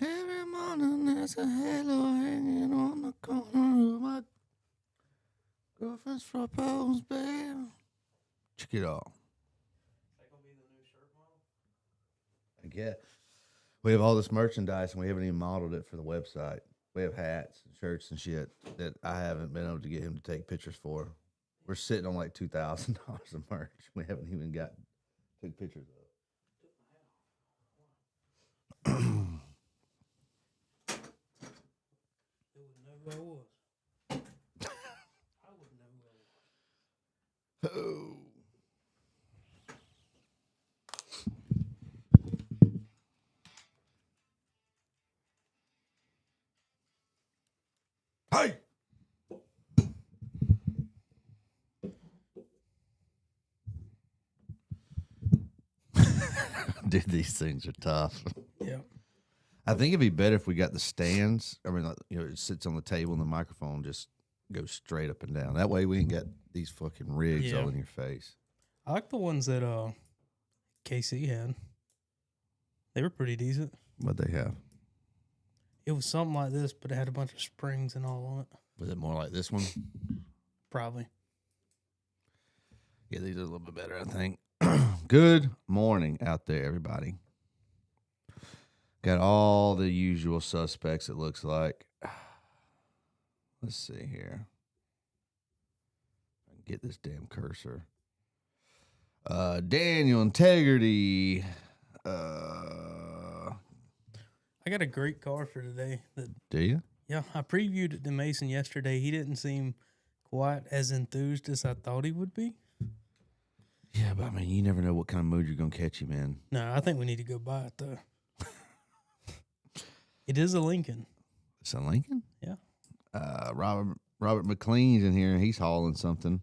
Every morning there's a halo hanging on the corner of my girlfriend's proposed bed. Check it out. That gonna be the new shirt model? I guess. We have all this merchandise and we haven't even modeled it for the website. We have hats and shirts and shit that I haven't been able to get him to take pictures for. We're sitting on like $2,000 of merch. We haven't even took pictures of. They wouldn't know who I was. I wouldn't know who I was. Oh. Hey! Dude, these things are tough. Yeah. I think it'd be better if we got the stands. I mean, like, it sits on the table and the microphone just goes straight up and down. That way we ain't got these fucking rigs all in your face. I like the ones that KC had. They were pretty decent. What'd they have? It was something like this, but it had a bunch of springs and all on it. Was it more like this one? Probably. Yeah, these are a little bit better, I think. Good morning out there, everybody. Got all the usual suspects, it looks like. Let's see here. I can get this damn cursor. Daniel Integrity. I got a great car for today. Do you? Yeah, I previewed it to Mason yesterday. He didn't seem quite as enthused as I thought he would be. Yeah, but I mean, you never know what kind of mood you're going to catch him in. No, I think we need to go buy it, though. It is a Lincoln. It's a Lincoln? Yeah. Robert McLean's in here. He's hauling something.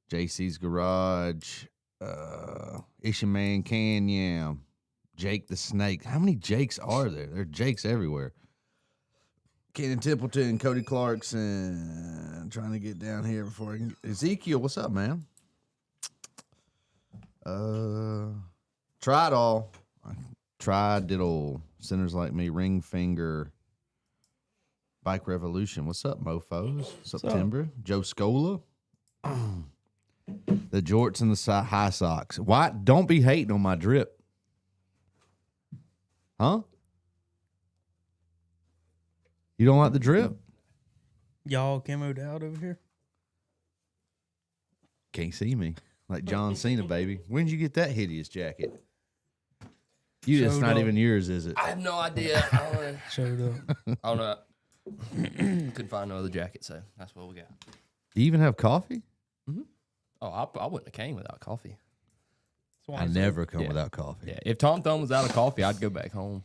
JC's Garage. Ishaman Canyon. Jake the Snake. How many Jakes are there? There are Jakes everywhere. Kenan Templeton, Cody Clarkson. Trying to get down here before I can get Ezekiel. What's up, man? Tried all. Tried diddle. Sinners Like Me. Ring Finger. Bike Revolution. What's up, mofos? September. Joe Scola. The jorts and the high socks. Why? Don't be hating on my drip. Huh? You don't like the drip? Y'all camoed out over here? Can't see me. Like John Cena, baby. When did you get that hideous jacket? It's not even yours, is it? I have no idea. Showed up. I don't know. Couldn't find no other jacket, so that's what we got. Do you even have coffee? Mm-hmm. Oh, I wouldn't have came without coffee. I never come without coffee. Yeah, if Tom Thumb was out of coffee, I'd go back home.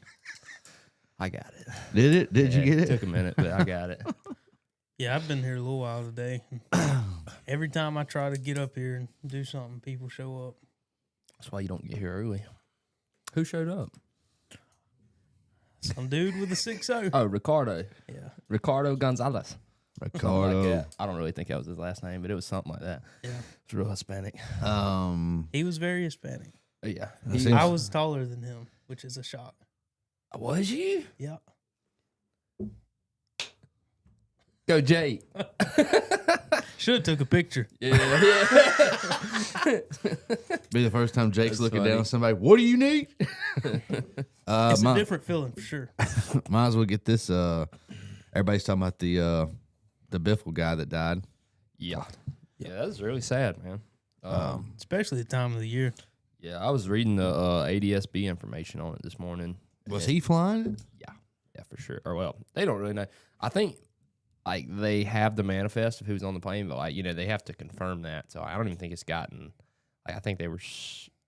I got it. Did it? Did you get it? It took a minute, but I got it. Yeah, I've been here a little while today. Every time I try to get up here and do something, people show up. That's why you don't get here early. Who showed up? Some dude with a 6-0. Oh, Ricardo. Yeah. Ricardo Gonzalez. Ricardo. Like that. I don't really think that was his last name, but it was something like that. Yeah. It's real Hispanic. He was very Hispanic. Yeah. I was taller than him, which is a shock. Was you? Yeah. Go, Jake. Should have took a picture. Yeah. Be the first time Jake's That's looking funny. down at somebody. What do you need? It's a different feeling for sure. Might as well get this. Everybody's talking about the Biffle guy that died. Yeah. Yeah, that was really sad, man. Especially the time of the year. Yeah, I was reading the ADSB information on it this morning. Was he flying it? Yeah, for sure. Or well, they don't really know. I think like they have the manifest of who's on the plane, but like they have to confirm that. So I don't even think it's gotten. Like I think they were.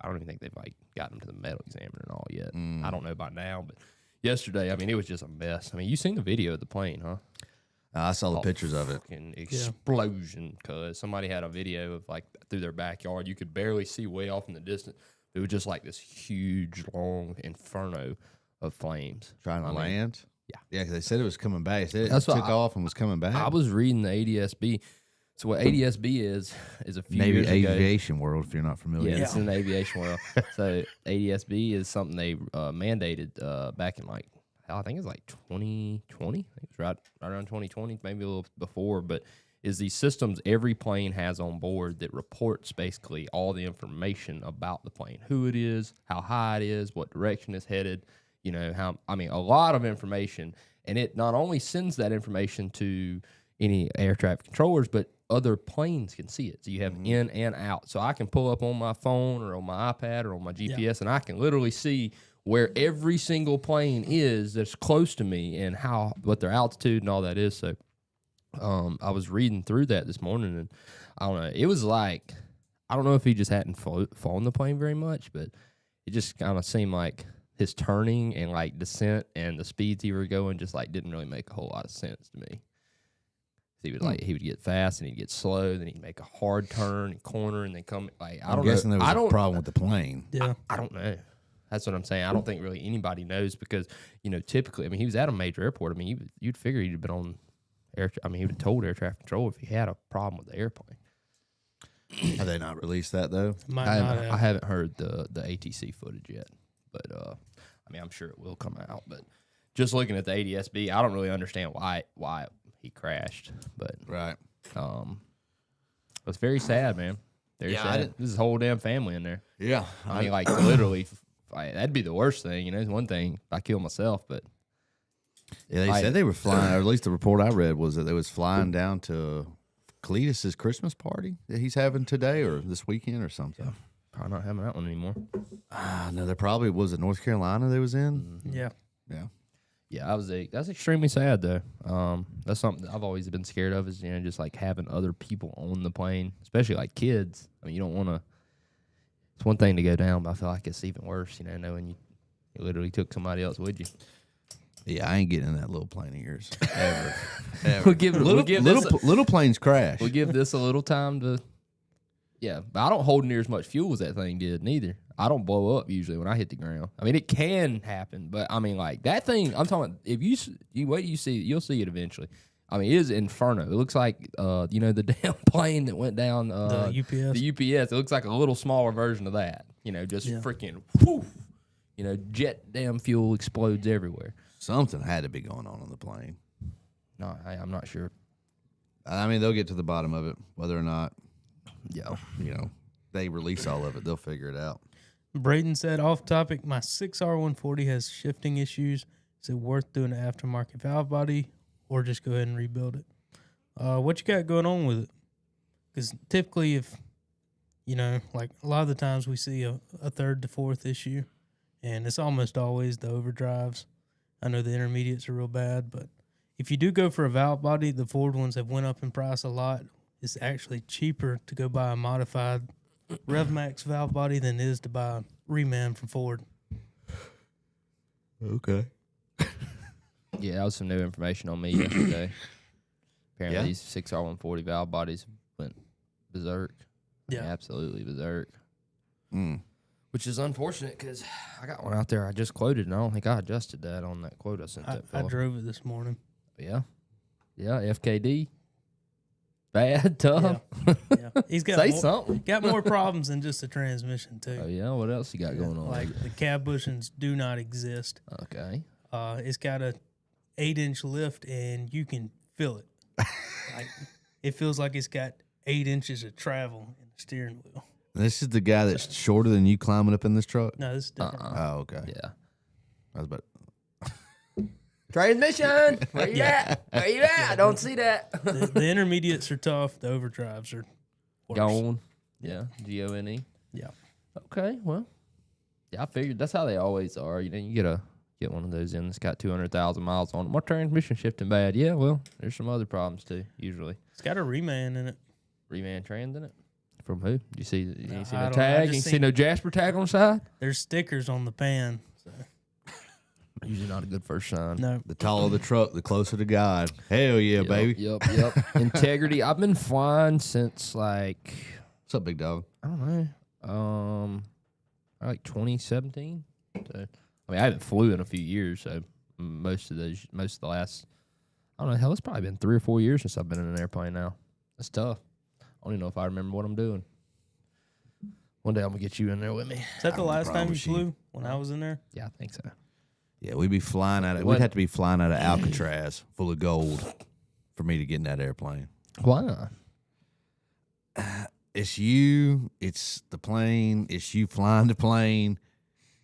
I don't even think they've like gotten to the medical examiner and all yet. I don't know by now, but yesterday, I mean, it was just a mess. I mean, you seen the video of the plane, huh? I saw the pictures of it. Fucking explosion, because somebody had a video of like through their backyard. You could barely see way off in the distance. It was just like this huge, long inferno of flames. Trying to land? Yeah. Yeah, because they said it was coming back. They said it That's what took off and was coming back. I was reading the ADSB. So what ADSB is a few Navy years ago. aviation world, if you're not familiar. Yeah, it's in the aviation world. So ADSB is something they mandated back in like hell, I think it's like 2020. I think it's right around 2020, maybe a little before. But is these systems every plane has on board that reports basically all the information about the plane, who it is, how high it is, what direction it's headed. You know, a lot of information. And it not only sends that information to any air traffic controllers, but other planes can see it. So you have in and out. So I can pull up on my phone or on my iPad or on my GPS, and I can literally see where every single plane is that's close to me and what their altitude and all that is. So I was reading through that this morning, and I don't know. It was like, I don't know if he just hadn't flown the plane very much, but it just kind of seemed like his turning and like descent and the speeds he were going just like didn't really make a whole lot of sense to me. He would get fast and he'd get slow, then he'd make a hard turn and corner and then come like I'm guessing there was a problem with the plane. Yeah. I don't know. That's what I'm saying. I don't think really anybody knows because, you know, typically, I mean, he was at a major airport. I mean, you'd figure he'd have been on he would have told air traffic control if he had a problem with the airplane. Have they not released that though? I haven't heard the ATC footage yet, but I mean, I'm sure it will come out. But just looking at the ADSB, I don't really understand why he crashed. But right, it's very sad, man. Very sad. There's a whole damn family in there. Yeah, I mean, like literally, that'd be the worst thing. You know, it's one thing if I kill myself, but yeah, they said they were flying, or at least the report I read was that they was flying down to Cletus's Christmas party that he's having today or this weekend or something. Yeah. Probably not having that one anymore. No, there probably was it North Carolina they was in. Mm-hmm. Yeah. Yeah, that's extremely sad though. That's something that I've always been scared of is, you know, just like having other people on the plane, especially like kids. I mean, you don't want to. It's one thing to go down, but I feel like it's even worse, you know, knowing you literally took somebody else with you. Yeah, I ain't getting in that little plane of yours ever. Little planes crash. We'll give this a little time to. Yeah, but I don't hold near as much fuel as that thing did neither. I don't blow up usually when I hit the ground. I mean, it can happen, but I mean, like that thing. I'm talking. If you wait, you'll see it eventually. I mean, it is inferno. It looks like you know, the damn plane that went down. The UPS. The UPS. It looks like a little smaller version of that. You know, just freaking. Whoof, you know, jet damn fuel explodes everywhere. Something had to be going on the plane. No, I'm not sure. I mean, they'll get to the bottom of it, whether or not. Yeah, you know, they release all of it. They'll figure it out. Braden said, off topic, my 6R140 has shifting issues. Is it worth doing an aftermarket valve body or just go ahead and rebuild it? What you got going on with it? Because typically if, you know, like a lot of the times we see a third to fourth issue, and it's almost always the overdrives. I know the intermediates are real bad, but if you do go for a valve body, the Ford ones have went up in price a lot. It's actually cheaper to go buy a modified RevMax valve body than it is to buy a reman from Ford. Okay. Yeah, that was some new information on me yesterday. Apparently, these 6R140 valve bodies went berserk. Yeah, absolutely berserk. Mm. Which is unfortunate because I got one out there I just quoted, and I don't think I adjusted that on that quote I sent that I fella. drove it this morning. Yeah, FKD. Bad, tough. Yeah. He's got something. Got more problems than just the transmission too. Oh yeah, what else you got going on? Like the cab bushings do not exist. Okay. It's got a 8-inch lift and you can feel it. Like it feels like it's got 8 inches of travel in the steering wheel. This is the guy that's shorter than you climbing up in this truck? No, this is different. Oh, okay. Yeah. I was about. Transmission. Where you at? Where you at? I don't see that. The intermediates are tough. The overdrives are worse. Gone. Yeah. GONE. Yeah. Okay. Well. Yeah, I figured that's how they always are. You know, you get one of those in that's got 200,000 miles on it. My transmission shifting bad. Yeah. Well, there's some other problems too. Usually. It's got a reman in it. Reman trans in it. From who? You see no I don't tag? You see no Jasper tag on the side? There's stickers on the pan. So. Usually not a good first sign. No. The taller the truck, the closer to God. Hell yeah, baby. Yep. Integrity. I've been flying since like, what's up, big dog? I don't know. Like 2017. So, I mean, I haven't flew in a few years, so most of the last, I don't know, hell, it's probably been 3 or 4 years since I've been in an airplane now. That's tough. I don't even know if I remember what I'm doing. One day I'm gonna get you in there with me. Is that the last time you flew when I was in there? Yeah, I think so. Yeah, we'd be flying out of. We'd have to be flying out of Alcatraz, full of gold, for me to get in that airplane. Why? It's you. It's the plane. It's you flying the plane.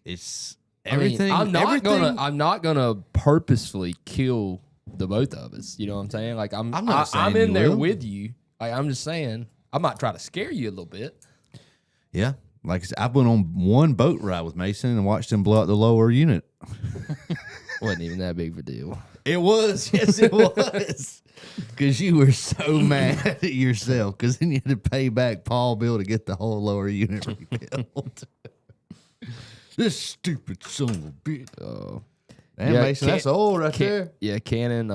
It's everything. I mean, everything. I'm not gonna purposefully kill the both of us. You know what I'm saying? Like I'm not saying I'm in you there will. with you. Like I'm just saying, I might try to scare you a little bit. Yeah, like I said, I went on one boat ride with Mason and watched him blow up the lower unit. Wasn't even that big of a deal. It was, yes, it was. Because you were so mad at yourself. Because then you had to pay back Paul Bill to get the whole lower unit rebuilt. This stupid son of a bitch. Damn, Yeah, Mason, that's old right there. Yeah, Cannon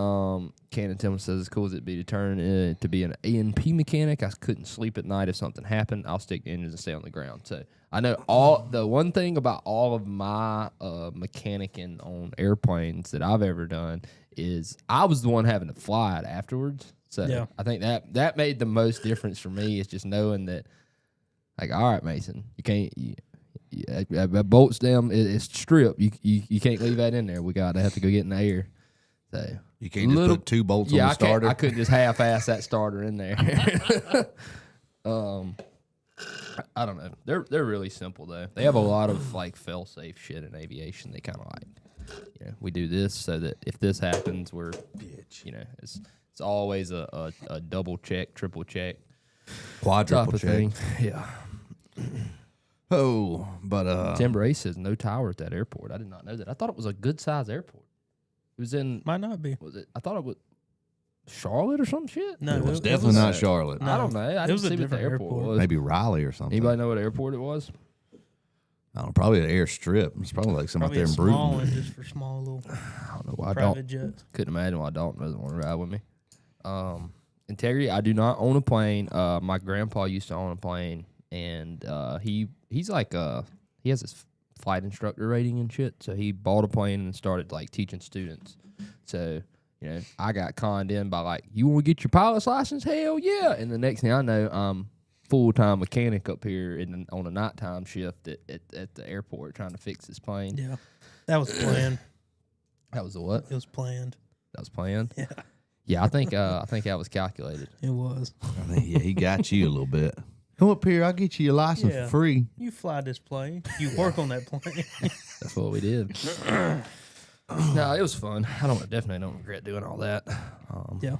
Tillman says as cool as it'd be to turn to be an A&P mechanic, I couldn't sleep at night if something happened. I'll stick the engines and stay on the ground. So I know the one thing about all of my mechanicking on airplanes that I've ever done is I was the one having to fly it afterwards. So Yeah. I think that made the most difference for me is just knowing that, like, all right, Mason, you can't. That bolts down. It's stripped. You can't leave that in there. We got to have to go get in the air. So You can't just put two bolts on the starter. I couldn't just half-ass that starter in there. I don't know. They're really simple though. They have a lot of like fail-safe shit in aviation. They kind of like, we do this so that if this happens, we're, it's always a double check, triple check, Quadruple type of check. thing. Yeah. Oh, but Tim Bray says no tower at that airport. I did not know that. I thought it was a good size airport. It was in. Might not be. Was it? I thought it was Charlotte or some shit. No, it was definitely not Charlotte. I don't know. I didn't was a see what the different airport airport. was. Maybe Raleigh or something. Anybody know what airport it was? I don't know. Probably an airstrip. It's probably like something Probably out a there in small Bruton. one just for small little I don't know why private jets. Couldn't imagine why Dalton doesn't want to ride with me. Integrity. I do not own a plane. My grandpa used to own a plane, and he's like he has his flight instructor rating and shit. So he bought a plane and started like teaching students. So I got conned in by like, you want to get your pilot's license? Hell yeah! And the next thing I know, I'm full-time mechanic up here on a nighttime shift at the airport trying to fix this plane. Yeah, that was planned. That was a what? It was planned. That was planned. Yeah, Yeah, I think that was calculated. it was. I think, yeah, he got you a little bit. Come up here. I'll get you your license Yeah. for free. You fly this plane. You work on that plane. That's what we did. No, it was fun. Definitely don't regret doing all that. Yeah.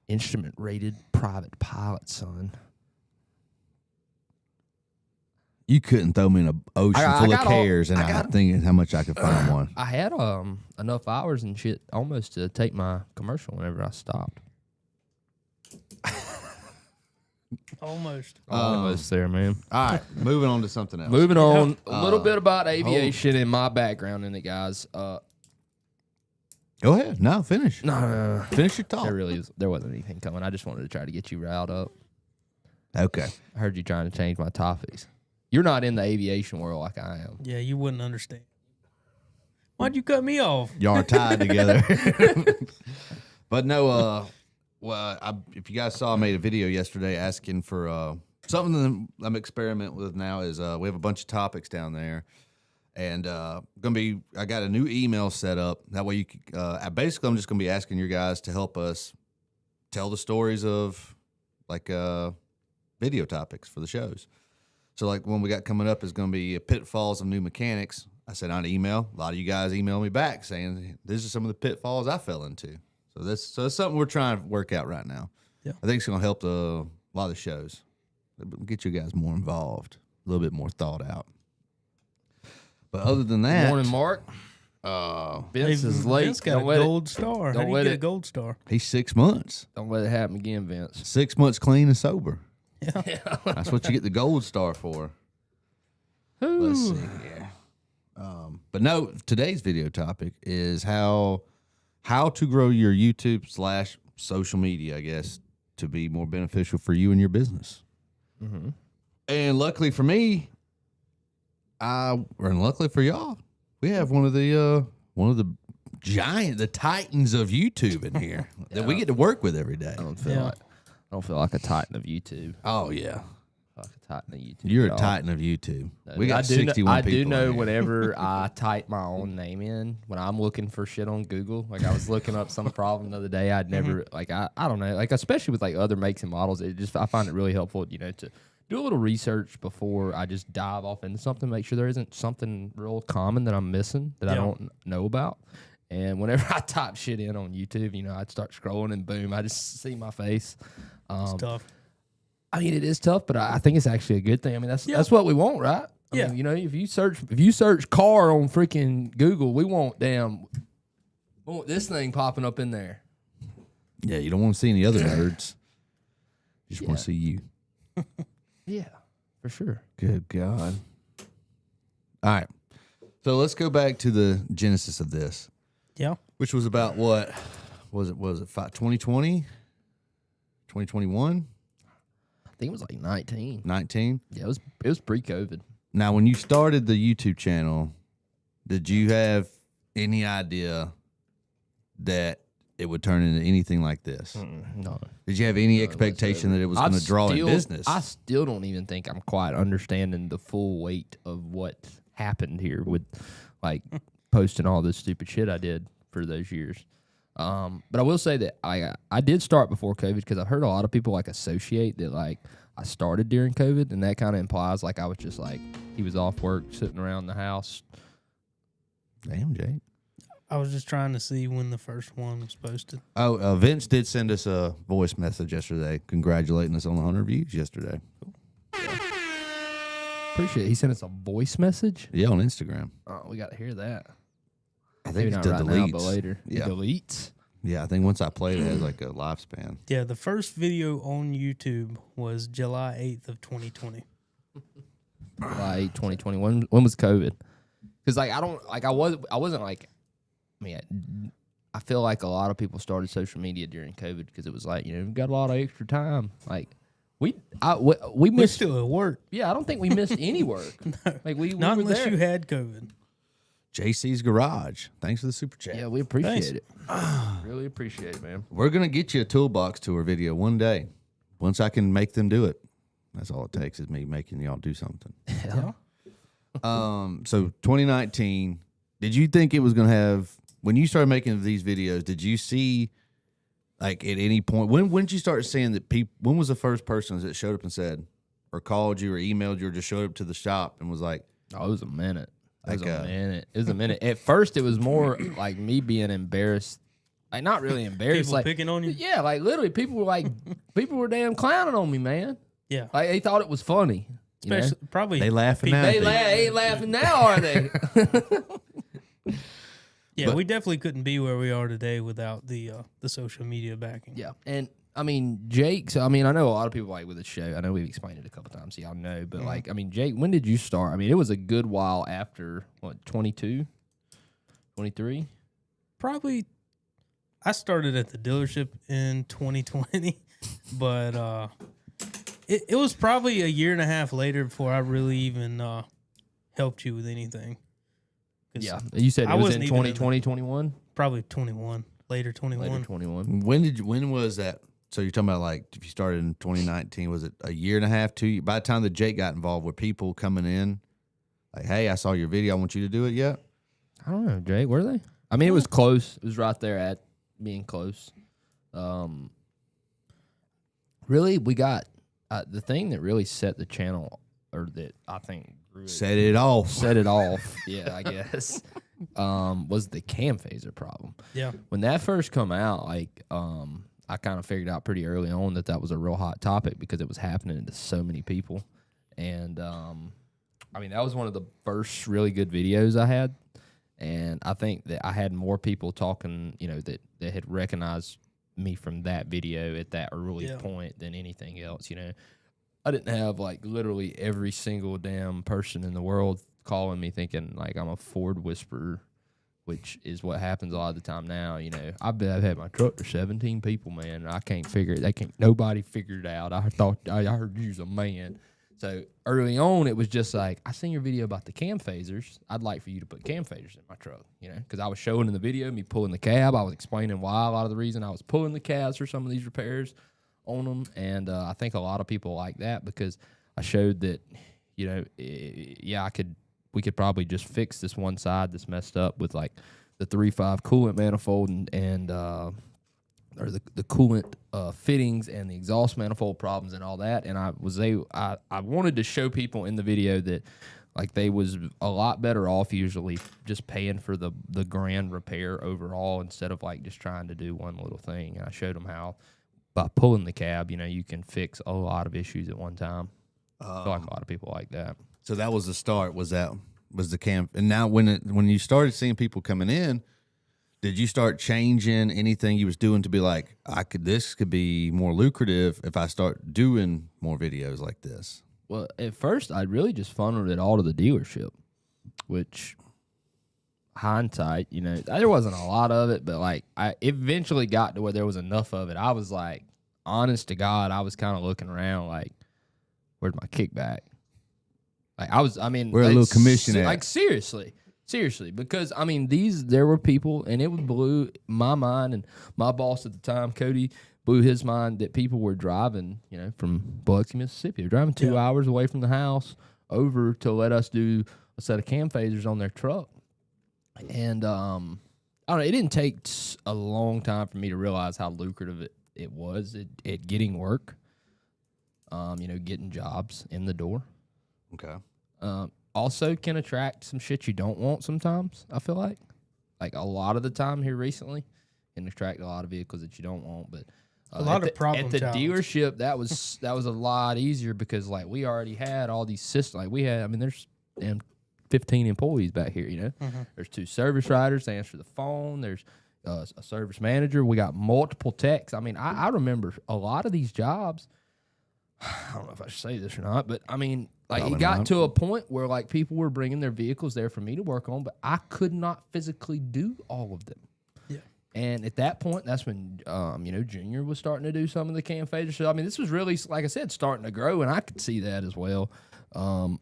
Instrument rated private pilot, son. You couldn't throw me in an ocean full of got cares, and I I'm got- thinking how much I could find one. I had enough hours and shit almost to take my commercial whenever I stopped. Almost. Almost there, man. All right, moving on to something else. Moving on, a little bit about aviation and my background in it, guys. Go ahead. No, finish. No, Finish your talk. there wasn't anything coming. I just wanted to try to get you riled up. Okay. I heard you trying to change my topics. You're not in the aviation world like I am. Yeah, you wouldn't understand. Why'd you cut me off? Y'all are tied together. But no, if you guys saw, I made a video yesterday asking for something that I'm experimenting with now is we have a bunch of topics down there. And I got a new email set up. That way you can, basically I'm just going to be asking your guys to help us tell the stories of like video topics for the shows. So like one we got coming up is going to be pitfalls of new mechanics. I sent out an email. A lot of you guys emailed me back saying these are some of the pitfalls I fell into. So it's something we're trying to work out right now. Yeah. I think it's going to help a lot of the shows. Get you guys more involved, a little bit more thought out. But other than that, Morning, Mark. Vince is late. Vince got a gold star. How do you get a gold star? he's 6 months. Don't let it happen again, Vince. 6 months clean and sober. Yeah. That's what you get the gold star for. Let's see here. But no, today's video topic is how to grow your YouTube / social media, I guess, to be more beneficial for you and your business. Mm-hmm. And luckily for me, and luckily for y'all, we have one of the titans of YouTube in here that we get to work with every day. I don't feel like a titan of YouTube. Oh yeah, Fuck a titan of YouTube. You're a dog. titan of YouTube. No, We got I do 61 know, I people. do know in here. whenever I type my own name in, when I'm looking for shit on Google, like I was looking up some problem the other day, I'd never, like, I don't know, like, especially with like other makes and models, I find it really helpful, you know, to do a little research before I just dive off into something, make sure there isn't something real common that I'm missing that I don't know about. And whenever I type shit in on YouTube, you know, I'd start scrolling and boom, I just see my face. It's tough. I mean, it is tough, but I think it's actually a good thing. I mean, that's what we want, right? I mean, you know, if you search car on freaking Google, we want this thing popping up in there. Yeah, you don't want to see any other nerds. You just want to see you. Yeah, for sure. Good God. All right. So let's go back to the genesis of this. Yeah. Which was about what? Was it 2020? 2021? I think it was like 19. 19? Yeah, it was pre-COVID. Now, when you started the YouTube channel, did you have any idea that it would turn into anything like this? No. Did you have any expectation that it was going to draw in business? I still don't even think I'm quite understanding the full weight of what happened here with like posting all this stupid shit I did for those years. But I will say that I did start before COVID because I've heard a lot of people like associate that like I started during COVID, and that kind of implies like I was just like he was off work sitting around the house. Damn, Jake. I was just trying to see when the first one was posted. Oh, Vince did send us a voice message yesterday congratulating us on 100 views yesterday. Appreciate it. He sent us a voice message. Yeah, on Instagram. Oh, we got to hear that. I Maybe think not it's right deletes. now, but later. Yeah. Deletes. Yeah, I think once I play it, it has like a lifespan. Yeah, the first video on YouTube was July 8th of 2020. July 8, 2021. When was COVID? Because like I wasn't like, I mean, I feel like a lot of people started social media during COVID because it was like, you know, we got a lot of extra time. Like we We missed. still at work. Yeah, I don't think we missed any work. Like we Not were unless there. you had COVID. JC's Garage. Thanks for the super chat. Yeah, we appreciate Thanks. it. Really appreciate it, man. We're going to get you a toolbox tour video one day. Once I can make them do it. That's all it takes is me making y'all do something. Yeah. So 2019, did you think it was going to have, when you started making these videos, did you see, like, at any point, when did you start seeing that people, when was the first person that showed up and said, or called you or emailed you or just showed up to the shop and was like, Oh, it was a minute. It was Like, a minute. It was a minute. At first, it was more like me being embarrassed. Like, not really embarrassed. People like picking on you? Yeah, like literally, people were damn clowning on me, man. Yeah. Like they thought it was funny. You know? Especially, probably. they laughing now? They ain't laughing now, are they? Yeah, But- we definitely couldn't be where we are today without the social media backing. Yeah, and I mean Jake. So I mean, I know a lot of people like with the show. I know we've explained it a couple times, so y'all know. But like, I mean, Jake, when did you start? I mean, it was a good while after what 22, 23. Probably. I started at the dealership in 2020, but it was probably a year and a half later before I really even helped you with anything. 'Cause Yeah, you said I it was wasn't in even in 2020, 21. Probably 21, later 21. Later 21. When was that? So you're talking about like if you started in 2019, was it a year and a half, 2 years? By the time that Jake got involved, were people coming in like, hey, I saw your video, I want you to do it yet? I don't know, Jake. Were they? I mean, it was close. It was right there at being close. Really, we got the thing that really set the channel, or that I think grew it, Set it off. set it off. Yeah, I guess. Was the cam phaser problem. Yeah. When that first come out, like, I kind of figured out pretty early on that was a real hot topic because it was happening to so many people, and I mean that was one of the first really good videos I had, and I think that I had more people talking, you know, that had recognized me from that video at that early point than anything else. You know, I didn't have like literally every single damn person in the world calling me thinking like I'm a Ford whisperer, which is what happens a lot of the time now. You know, I've had my truck for 17 people, man, and I can't figure it. Nobody figured it out. I heard you was a man. So early on, it was just like, I seen your video about the cam phasers. I'd like for you to put cam phasers in my truck, you know, because I was showing in the video me pulling the cab. I was explaining why a lot of the reason I was pulling the cabs for some of these repairs on them. And I think a lot of people like that because I showed that, we could probably just fix this one side that's messed up with like the 3.5 coolant manifold and or the coolant fittings and the exhaust manifold problems and all that. And I wanted to show people in the video that like they was a lot better off usually just paying for the grand repair overall instead of like just trying to do one little thing. And I showed them how by pulling the cab, you can fix a lot of issues at one time. I feel like a lot of people like that. So that was the start. Was the camp? And now when you started seeing people coming in, did you start changing anything you was doing to be like, this could be more lucrative if I start doing more videos like this? Well, at first, I really just funneled it all to the dealership, which hindsight, there wasn't a lot of it, but like I eventually got to where there was enough of it. I was like, honest to God, I was kind of looking around like, where's my kickback? Like we're a little commission at. Like seriously, because there were people, and it blew my mind, and my boss at the time, Cody, blew his mind that people were driving, from Biloxi, Mississippi. They're driving 2 hours away from the house over to let us do a set of cam phasers on their truck. And I don't know, it didn't take a long time for me to realize how lucrative it was at getting work, getting jobs in the door. Okay. Also can attract some shit you don't want sometimes, I feel like. Like a lot of the time here recently, can attract a lot of vehicles that you don't want, but a lot of problems at the dealership. That was a lot easier because like we already had all these systems. Like we had, there's 15 employees back here. Mm-hmm. There's 2 service riders. They answer the phone. There's a service manager. We got multiple techs. I remember a lot of these jobs. I don't know if I should say this or not, but like Probably it got not. to a point where like people were bringing their vehicles there for me to work on, but I could not physically do all of them. Yeah. And at that point, that's when, Junior was starting to do some of the cam phasers. So, this was really, like I said, starting to grow, and I could see that as well. I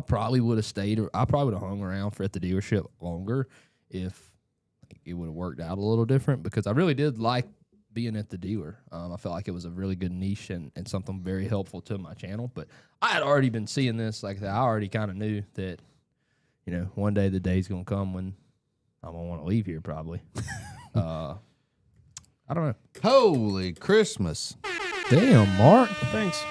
probably would have stayed, or I probably would have hung around at the dealership longer if it would have worked out a little different, because I really did like being at the dealer. I felt like it was a really good niche and something very helpful to my channel. But I had already been seeing this. Like I already kind of knew that, one day the day's going to come when I'm going to want to leave here probably. I don't know. Holy Christmas. Damn, Mark. Thanks.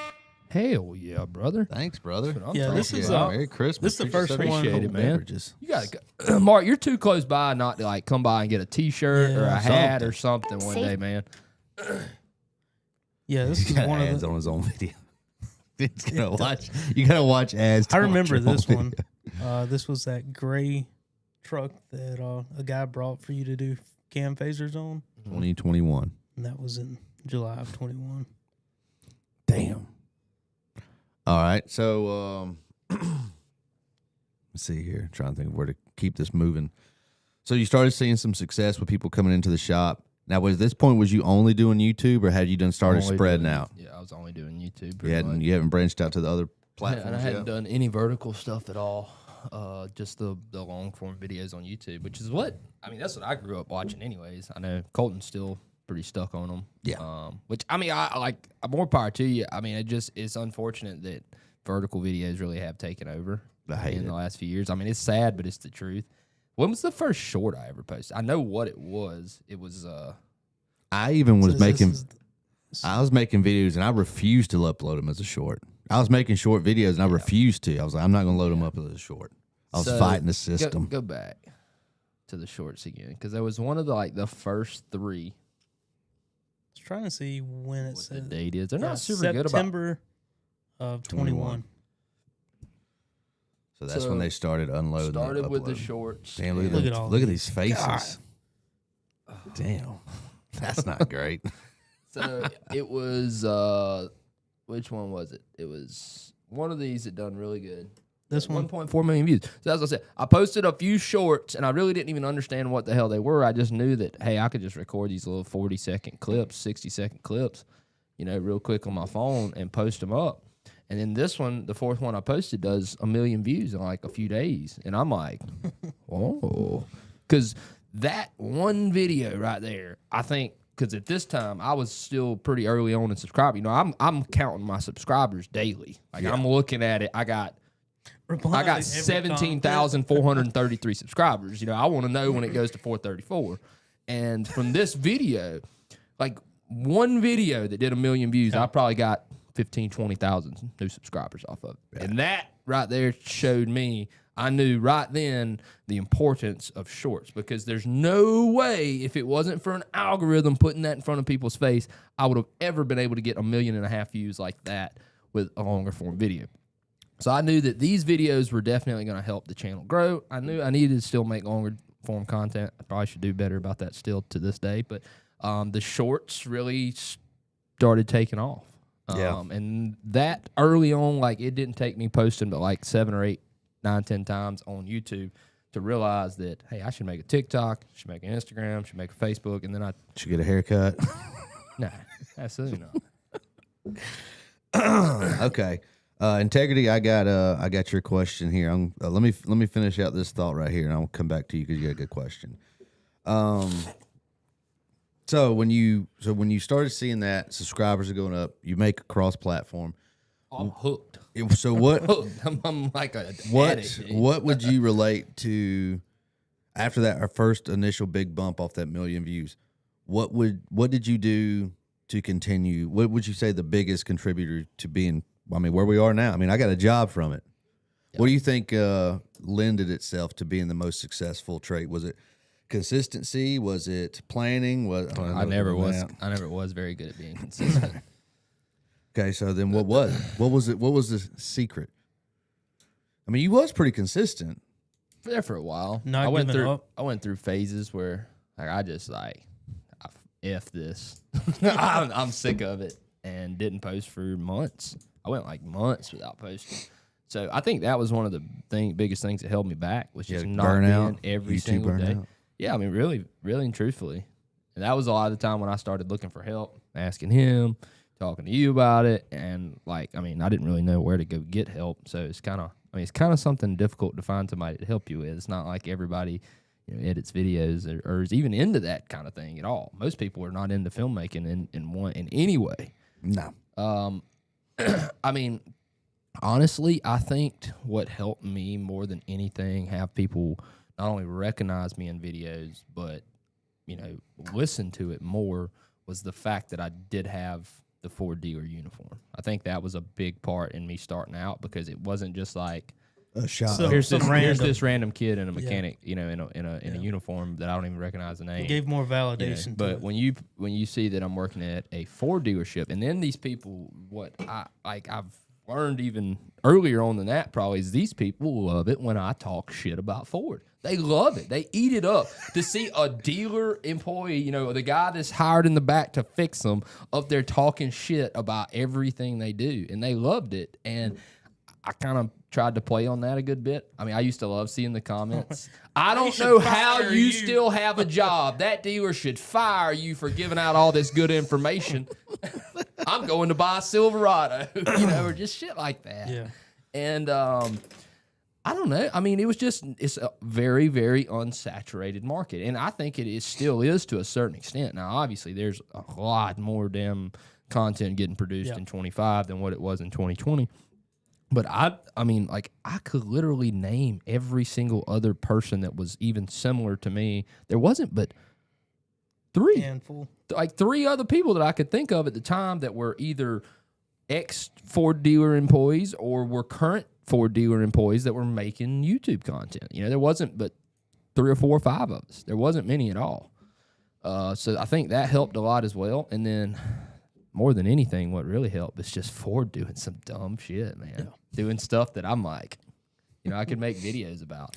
Hell yeah, brother. Thanks, brother. Yeah, this is Merry Christmas. this is the first one. Appreciate it, man. Beverages. You got to Mark, you're too close by not to like come by and get a T-shirt or a hat or something one day, man. Yeah, this He's is got one of ads the. on his own video. You gotta watch ads. I to watch remember your own this video. one. This was that gray truck that a guy brought for you to do cam phasers on, 2021. and that was in July of 21. Damn. All right, so let's see here. Trying to think of where to keep this moving. So you started seeing some success with people coming into the shop. Now, at this point, was you only doing YouTube, or had you done started Only spreading doing- out? Yeah, I was only doing YouTube. You haven't branched out to the other And platforms I hadn't yet? done any vertical stuff at all. Just the long form videos on YouTube, which is that's what I grew up watching anyways. I know Colton's still pretty stuck on them. Yeah. Which I like more power to you. It's unfortunate that vertical videos really have taken over I hate in it. the last few years. It's sad, but it's the truth. When was the first short I ever posted? I know what it was. It was I even was So this making. is- I was making videos and I refused to upload them as a short. I was making short videos and I refused to. I was like, I'm not going to load them up as a short. I was fighting the system. Go back to the shorts again, because there was one of the first 3. I was trying to see when it What the said. date is? They're Yeah, not super good about. September of 21. So that's So, when they started unloading. Started with the uploading. shorts. Damn, look at, Look them- at all look at these. these faces. Damn. That's not great. So it was which one was it? It was one of these that done really good. This one. 1.4 million views. So as I said, I posted a few shorts and I really didn't even understand what the hell they were. I just knew that, hey, I could just record these little 40-second clips, 60-second clips, real quick on my phone and post them up. And then this one, the 4th one I posted, does 1 million views in like a few days. And I'm like, oh, because that one video right there, I think because at this time I was still pretty early on in subscribing. You know, I'm counting my subscribers daily. Like I'm looking at it. I got 17,433 subscribers. You know, I want to know when it goes to 434. And from this video, like one video that did 1 million views, I probably got 15, 20,000 new subscribers off of it. Yeah. And that right there showed me, I knew right then the importance of shorts, because there's no way, if it wasn't for an algorithm putting that in front of people's face, I would have ever been able to get 1.5 million views like that with a longer form video. So I knew that these videos were definitely going to help the channel grow. I knew I needed to still make longer form content. I probably should do better about that still to this day, but the shorts really started taking off. And that early on, like, it didn't take me posting but like 7 or 8, 9, 10 times on YouTube to realize that, hey, I should make a TikTok, should make an Instagram, should make a Facebook, and then I should get a haircut. Nah, absolutely not. Okay, integrity. I got your question here. Let me finish out this thought right here, and I'll come back to you because you got a good question. So when you started seeing that subscribers are going up, you make a cross-platform. I'm hooked. So what? I'm like a addict. What would you relate to after that? Our first initial big bump off that 1 million views. What did you do to continue? What would you say the biggest contributor to being? I mean, where we are now. I mean, I got a job from it. Yep. What do you think lended itself to being the most successful trait? Was it consistency? Was it planning? I never was very good at being consistent. Okay, so then what was it? What was it? What was the secret? I mean, you was pretty consistent there for a while. I went through phases where I just F this. I'm sick of it, and didn't post for months. I went like months without posting. So I think that was one of the biggest things that held me back, was just not being every single day. Yeah, I mean, really, really and truthfully. And that was a lot of the time when I started looking for help, asking him, talking to you about it. And I didn't really know where to go get help. So it's kind of something difficult to find somebody to help you with. It's not like everybody edits videos or is even into that kind of thing at all. Most people are not into filmmaking in any way. No. I mean, honestly, I think what helped me more than anything have people not only recognize me in videos, but, listen to it more, was the fact that I did have the Ford dealer uniform. I think that was a big part in me starting out, because it wasn't just like a shot. So, here's this random kid in a mechanic, in a uniform that I don't even recognize the name. It gave more validation. But when you see that I'm working at a Ford dealership, and then these people, what I've learned even earlier on than that probably, is these people love it when I talk shit about Ford. They love it. They eat it up. To see a dealer employee, the guy that's hired in the back to fix them, up there talking shit about everything they do, and they loved it. And I kind of tried to play on that a good bit. I mean, I used to love seeing the comments. I don't know how you still have a job. That dealer should fire you for giving out all this good information. I'm going to buy a Silverado, or just shit like that. Yeah. And I don't know. I mean, it's a very, very unsaturated market. And I think it still is to a certain extent. Now, obviously, there's a lot more damn content getting produced in 25 than what it was in 2020. But I could literally name every single other person that was even similar to me. There wasn't but 3. Handful. Like 3 other people that I could think of at the time that were either ex-Ford dealer employees or were current Ford dealer employees that were making YouTube content. There wasn't but 3 or 4 or 5 of us. There wasn't many at all. So I think that helped a lot as well. And then more than anything, what really helped is just Ford doing some dumb shit, man. Yeah. Doing stuff that I'm like, I could make videos about.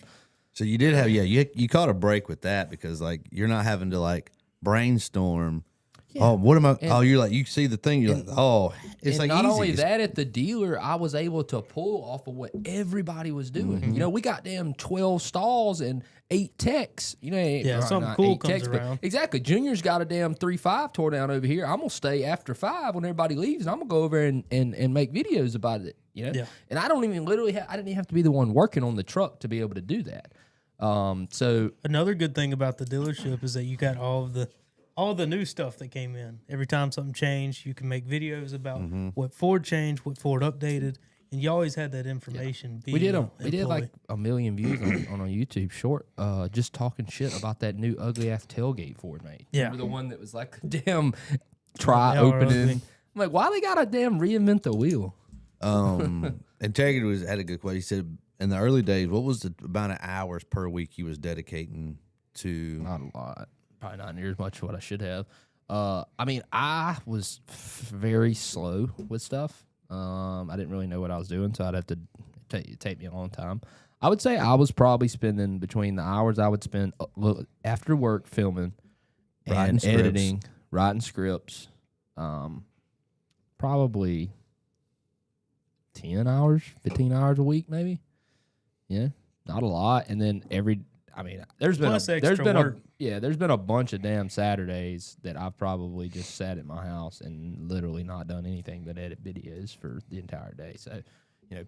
So you did have, you caught a break with that, because you're not having to brainstorm. Yeah. Oh, what am I? You're like, you see the thing, you're like, it's like not easy. only that, at the dealer, I was able to pull off of what everybody was doing. Mm-hmm. We got damn 12 stalls and 8 techs. Something cool comes techs, around. Exactly. Junior's got a damn 3.5 tore down over here. I'm gonna stay after 5 when everybody leaves, and I'm gonna go over and make videos about it. Yeah. And I don't even I didn't even have to be the one working on the truck to be able to do that. So another good thing about the dealership is that you got all of the all the new stuff that came in. Every time something changed, you can make videos about what Ford changed, what Ford updated, and you always had that information. We did like 1 million views on a YouTube short, just talking shit about that new ugly ass tailgate Ford made. Yeah. Remember the one that was like damn try They are opening. ugly. I'm like, why they gotta damn reinvent the wheel? Integrity had a good question. He said in the early days, what was the amount of hours per week he was dedicating to? Not a lot. Probably not near as much as what I should have. I mean, I was very slow with stuff. I didn't really know what I was doing, so I'd have to take me a long time. I would say I was probably spending between the hours I would spend after work filming and editing, writing scripts, probably 10 hours, 15 hours a week, maybe. Yeah, not a lot. And then there's been a bunch of damn Saturdays that I've probably just sat at my house and literally not done anything but edit videos for the entire day. So,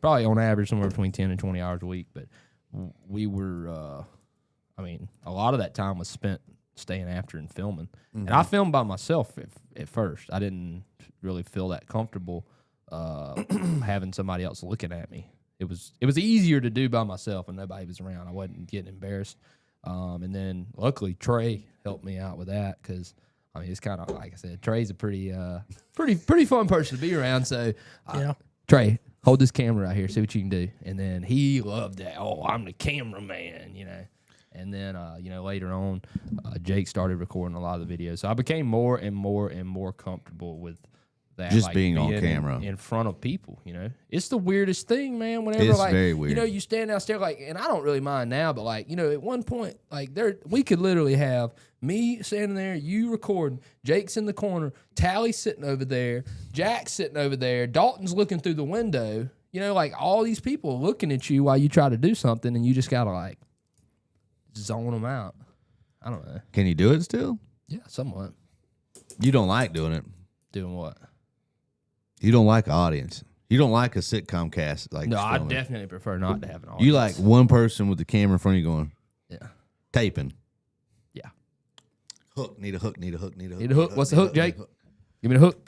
probably on average somewhere between 10 and 20 hours a week. But we were, a lot of that time was spent staying after and filming. And I filmed by myself at first. I didn't really feel that comfortable having somebody else looking at me. It was easier to do by myself and nobody was around. I wasn't getting embarrassed. And then luckily Trey helped me out with that because it's kind of like I said, Trey's a pretty fun person to be around. So Trey, hold this camera right here, see what you can do. And then he loved that. Oh, I'm the cameraman, And then later on, Jake started recording a lot of the videos. So I became more and more and more comfortable with that, just being on camera in front of people. It's the weirdest thing, man. Whenever it's very weird. You stand downstairs and I don't really mind now, but at one point, we could literally have me standing there, you recording, Jake's in the corner, Tally's sitting over there, Jack's sitting over there, Dalton's looking through the window. All these people looking at you while you try to do something, and you just gotta zone them out. I don't know. Can you do it still? Yeah, somewhat. You don't like doing it. Doing what? You don't like an audience. You don't like a sitcom cast. No, I filming. definitely prefer not to have an audience. You like one person with the camera in front of you going, yeah, taping. Yeah. Hook. Need a hook. Need a hook. Need a hook. Need a hook. What's the hook, Jake? Give me the hook.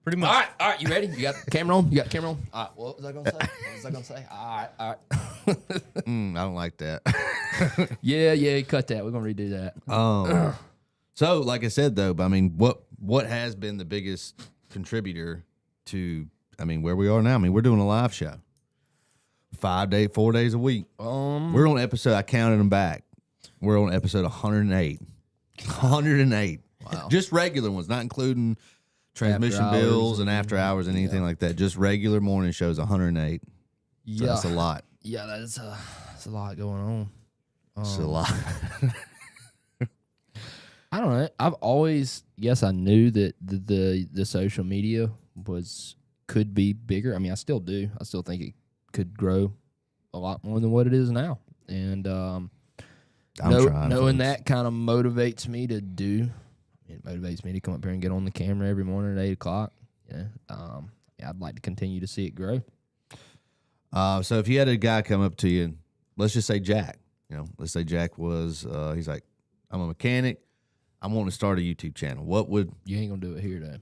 Pretty much. All right. You ready? You got the camera on? All right. What was I gonna say? All right. I don't like that. Yeah. Cut that. We're gonna redo that. So, like I said, though, what has been the biggest contributor to, where we are now? We're doing a live show. 4 days a week. We're on episode, I counted them back. We're on episode 108. 108. Wow. Just regular ones, not including transmission After bills hours and after hours and anything like that. Just regular morning shows, 108. So Yeah. that's a lot. Yeah, that's a lot going on. It's a lot. I don't know. I've always I knew that the social media could be bigger. I still do. I still think it could grow a lot more than what it is now. And knowing that kind of motivates me to do. It motivates me to come up here and get on the camera every morning at 8:00. Yeah. I'd like to continue to see it grow. So if you had a guy come up to you, let's just say Jack. Let's say Jack was. He's like, I'm a mechanic. I'm wanting to start a YouTube channel. What would You ain't gonna do it here, though.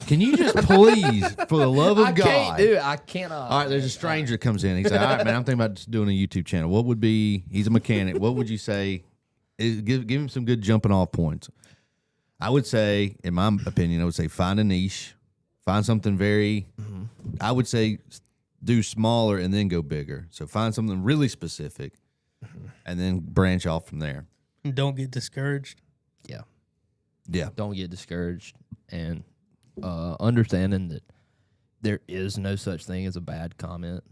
Can you just please, for the love of God? I can't do it. I cannot. All right, there's a stranger that comes in. He's like, all right, man, I'm thinking about just doing a YouTube channel. What would be, he's a mechanic. What would you say? Give him some good jumping off points. I would say, in my opinion, I would say find a niche. Find something very, I would say do smaller and then go bigger. So find something really specific and then branch off from there. Don't get discouraged. Yeah. Yeah. Don't get discouraged, and understanding that there is no such thing as a bad comment.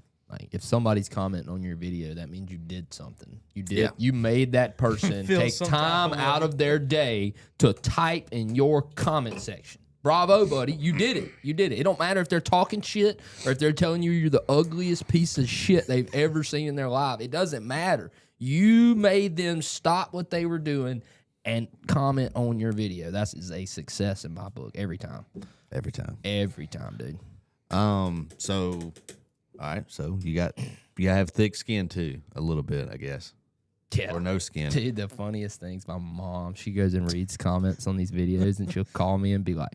If somebody's commenting on your video, that means you did something. You made that person take time out of their day to type in your comment section. Bravo, buddy. You did it. It don't matter if they're talking shit or if they're telling you you're the ugliest piece of shit they've ever seen in their life. It doesn't matter. You made them stop what they were doing and comment on your video. That is a success in my book every time. Every time, dude. So, all right. So you gotta have thick skin too, a little bit, I guess. Yeah. or no skin. Dude, the funniest thing's my mom. She goes and reads comments on these videos, and she'll call me and be like,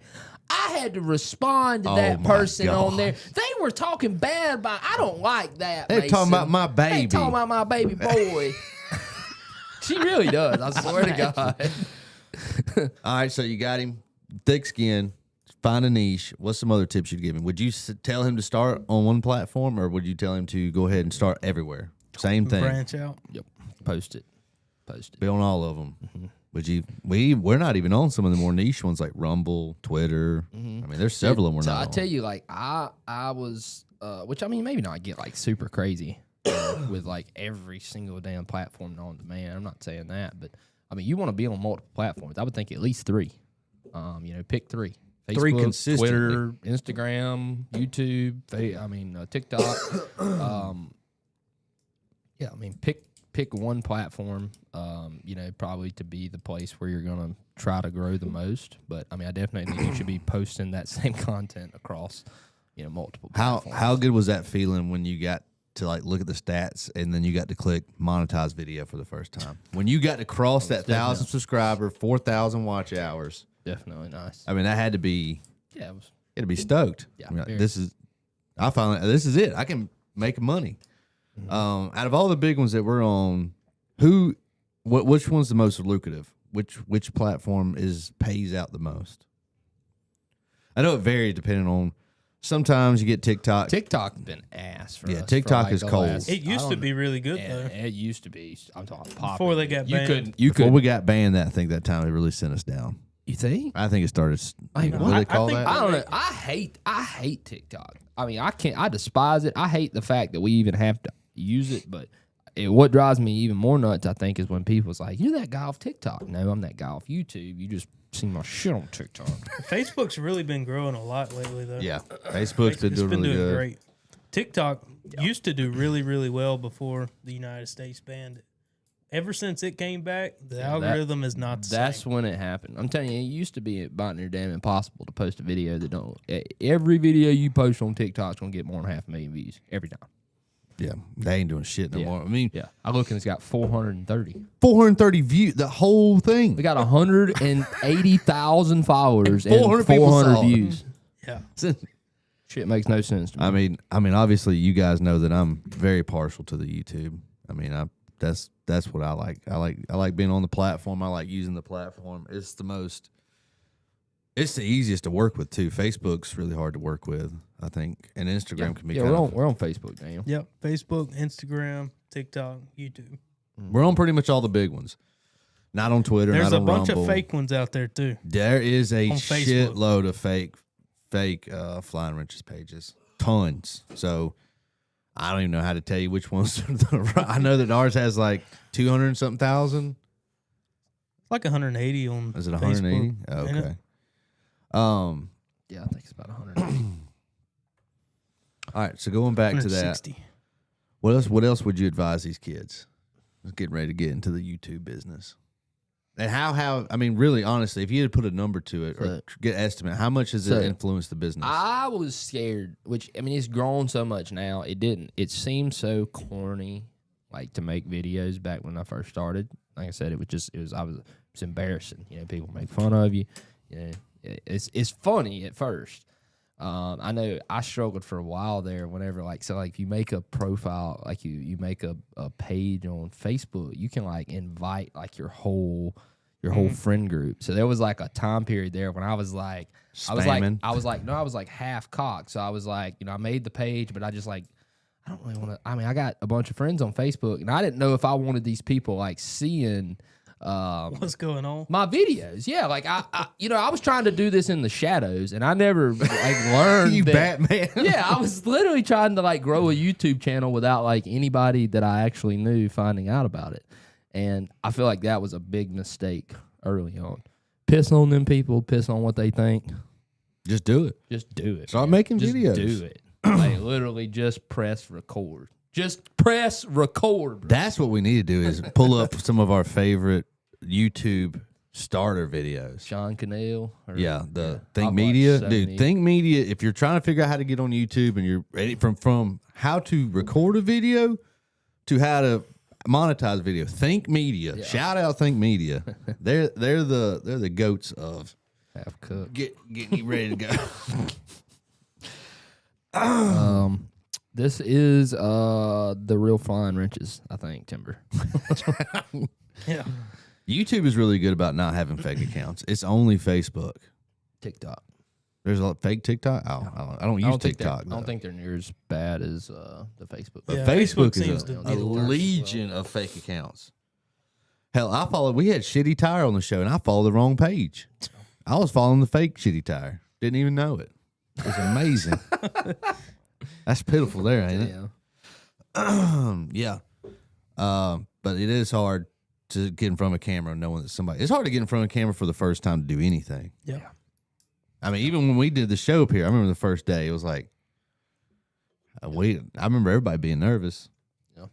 "I had to respond to that my person on there. gosh. They were talking bad about. I don't like that. They're talking about my They baby. talking about my baby boy." She really does. I swear to God. All right, so you got him, thick skin, find a niche. What's some other tips you'd give him? Would you tell him to start on one platform, or would you tell him to go ahead and start everywhere? Same thing. Branch out. Yep. Post it. Be on all of them. Would you? We're not even on some of the more niche ones like Rumble, Twitter. I mean, there's several of them we're So not I on. tell you, like I was, which I mean, maybe not get like super crazy with like every single damn platform on demand. I'm not saying that, but I mean, you want to be on multiple platforms. I would think at least 3. Pick 3. Facebook, Three consistently. Twitter, Instagram, YouTube. TikTok. Yeah, I mean, pick one platform. Probably to be the place where you're gonna try to grow the most. But I mean, I definitely think you should be posting that same content across, multiple platforms. How good was that feeling when you got to like look at the stats and then you got to click monetize video for the first time? When you got to cross that 1,000 subscriber, 4,000 watch hours. Definitely nice. I mean, that had to be. Yeah, it was. It'd be stoked. Yeah, I mean, very. I finally, this is it. I can make money. Out of all the big ones that we're on, which one's the most lucrative? Which platform pays out the most? I know it varies depending on. Sometimes you get TikTok. TikTok's been ass for us. TikTok for is the cold. last- It used to be really good Yeah, though. it used to be. I'm talking popular. Before they got banned. Before we got banned, I think that time it really sent us down. You think? I think it started. I What know. do I they call think that? I don't know. I hate TikTok. I mean, I despise it. I hate the fact that we even have to use it. But what drives me even more nuts, I think, is when people's like, "You're that guy off TikTok." No, I'm that guy off YouTube. You just see my shit on TikTok. Facebook's really been growing a lot lately though. Yeah, Facebook's been It's doing really good. great. TikTok used to do really, really well before the United States banned it. Ever since it came back, the algorithm is not the That's same. when it happened. I'm telling you, it used to be about near damn impossible to post a video that don't. Every video you post on TikTok's gonna get more than 500,000 views every time. Yeah, they ain't doing shit no more. I mean, Yeah, I look and it's got 430. 430 views, the whole thing. We got 180,000 followers and 400 people 400 saw it. views. Yeah. Shit makes no sense to me. I mean, obviously, you guys know that I'm very partial to the YouTube. I mean, that's what I like. I like being on the platform. I like using the platform. It's the easiest to work with too. Facebook's really hard to work with, I think, and Instagram can be. Yeah, we're on Facebook now. Yep. Facebook, Instagram, TikTok, YouTube. We're on pretty much all the big ones. Not on Twitter. There's not a on bunch Rumble. of fake ones out there too. There is a on Facebook. shitload of fake Flying Wrenches pages. Tons. So I don't even know how to tell you which ones. I know that ours has like 200 and something thousand. It's like 180 on Is it Facebook, 180? ain't it? Okay. Yeah, I think it's about 180. All right. So going back to that, 160. what else would you advise these kids? Let's get ready to get into the YouTube business. And I mean, really, honestly, if you had to put a number to it or get an estimate, how much has it influenced the business? I was scared, which, I mean, it's grown so much now. It seemed so corny, like, to make videos back when I first started. Like I said, it was embarrassing. People make fun of you. It's funny at first. I know I struggled for a while there whenever, if you make a profile, like you make a page on Facebook, you can invite your whole friend group. So there was a time period there when I was Spamming. I was half cocked. So I was I made the page, but I just I don't really want to. I mean, I got a bunch of friends on Facebook, and I didn't know if I wanted these people seeing What's going on? my videos. Yeah, I was trying to do this in the shadows, and I never learned. You that, Batman. Yeah, I was literally trying to grow a YouTube channel without anybody that I actually knew finding out about it, and I feel like that was a big mistake early on. Piss on them people, piss on what they think. Just do it. Just do it. Start man. making Just videos. do it. Literally, just press record. Just press record. Bro. That's what we need to do is pull up some of our favorite YouTube starter videos. Sean Cannell. Yeah, Think I've Media. watched so Dude, many. Think Media, if you're trying to figure out how to get on YouTube and you're ready from how to record a video to how to monetize video. Think Media. Yeah. Shout out Think Media. they're the goats of Half cooked. getting you ready to go. This is the real flying wrenches, I think, Timber. Yeah. YouTube is really good about not having fake accounts. It's only Facebook. TikTok. There's a fake TikTok. I don't use TikTok. I don't think they're near as bad as the Facebook. But Yeah, Facebook seems is to a be the worst. legion of fake accounts. Hell, we had Shitty Tire on the show, and I followed the wrong page. I was following the fake Shitty Tire. Didn't even know it. It was amazing. That's pitiful there, ain't it? Yeah. Yeah. But it is hard to get in front of a camera knowing that somebody. It's hard to get in front of a camera for the first time to do anything. Yeah. I mean, even when we did the show up here, I remember the first day. It was like, I remember everybody being nervous. Yeah.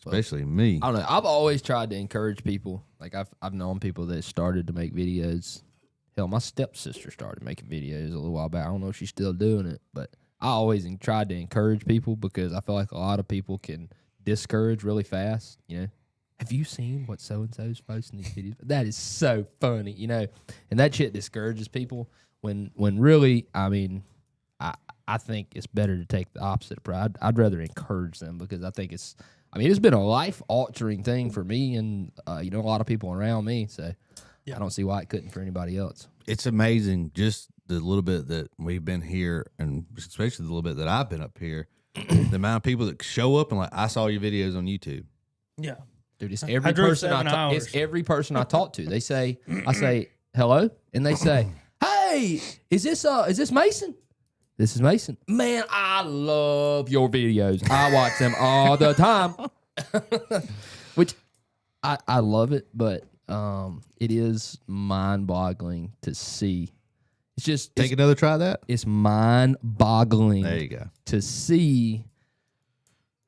Especially me. I don't know. I've always tried to encourage people. Like I've known people that started to make videos. Hell, my stepsister started making videos a little while back. I don't know if she's still doing it, but I always tried to encourage people because I feel like a lot of people can discourage really fast. You know, have you seen what so and so's posting these videos? That is so funny, you know, and that shit discourages people. When really, I mean, I think it's better to take the opposite approach. I'd rather encourage them because I think it's been a life altering thing for me and a lot of people around me. So Yeah. I don't see why it couldn't for anybody else. It's amazing just the little bit that we've been here, and especially the little bit that I've been up here, the amount of people that show up and like, I saw your videos on YouTube. Yeah. Dude, it's I every drove person 7 hours. it's every person I talk to. They say, I say hello, and they say, "Hey, is this Mason? This is Mason. Man, I love your videos. I watch them all the time." Which I love it, but it is mind-boggling to see. It's just Take another try at that. it's mind-boggling There you go. to see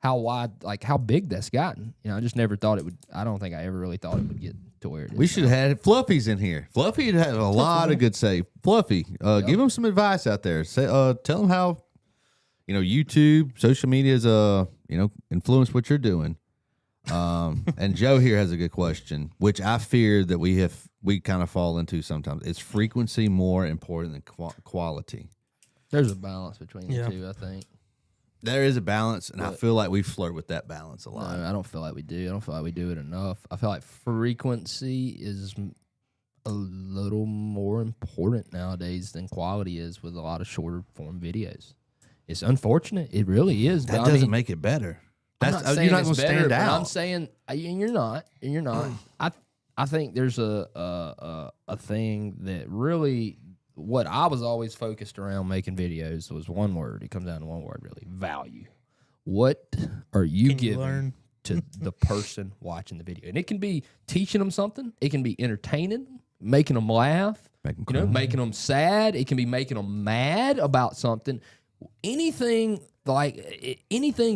how wide, like how big that's gotten. You know, I just never thought it would. I don't think I ever really thought it would get to where it is. We should have had Fluffy's in here. Fluffy had a lot of good say. Fluffy, give him some advice out there. Say, tell him how, YouTube, social media is, influence what you're doing. And Joe here has a good question, which I fear that we kind of fall into sometimes. Is frequency more important than quality? There's a balance between the Yeah. two, I think. There is a balance, and I But- feel like we flirt with that balance a lot. No, I don't feel like we do. I don't feel like we do it enough. I feel like frequency is a little more important nowadays than quality is with a lot of shorter form videos. It's unfortunate. It really is. That but I doesn't mean, make it better. I'm That's not saying you're not it's going to better, stand but out. I'm saying, and you're not. I think there's a thing that really, what I was always focused around making videos was one word. It comes down to one word, really: value. What are you Can you giving learn? to the person watching the video? And it can be teaching them something. It can be entertaining them, making them laugh. Make 'em You know, cry. making them sad. It can be making them mad about something. Anything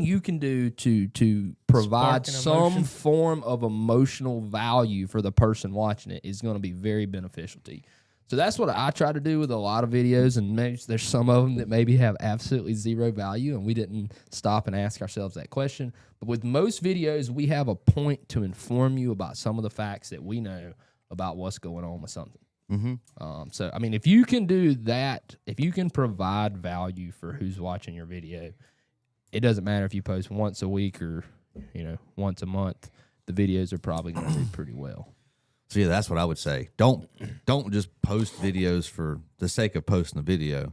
you can do to provide Spark an some emotion. form of emotional value for the person watching it is going to be very beneficial to you. So that's what I try to do with a lot of videos, and maybe there's some of them that maybe have absolutely zero value, and we didn't stop and ask ourselves that question. But with most videos, we have a point to inform you about some of the facts that we know about what's going on with something. Mm-hmm. So, I mean, if you can do that, if you can provide value for who's watching your video, it doesn't matter if you post once a week or, once a month. The videos are probably going to do pretty well. So yeah, that's what I would say. Don't just post videos for the sake of posting a video.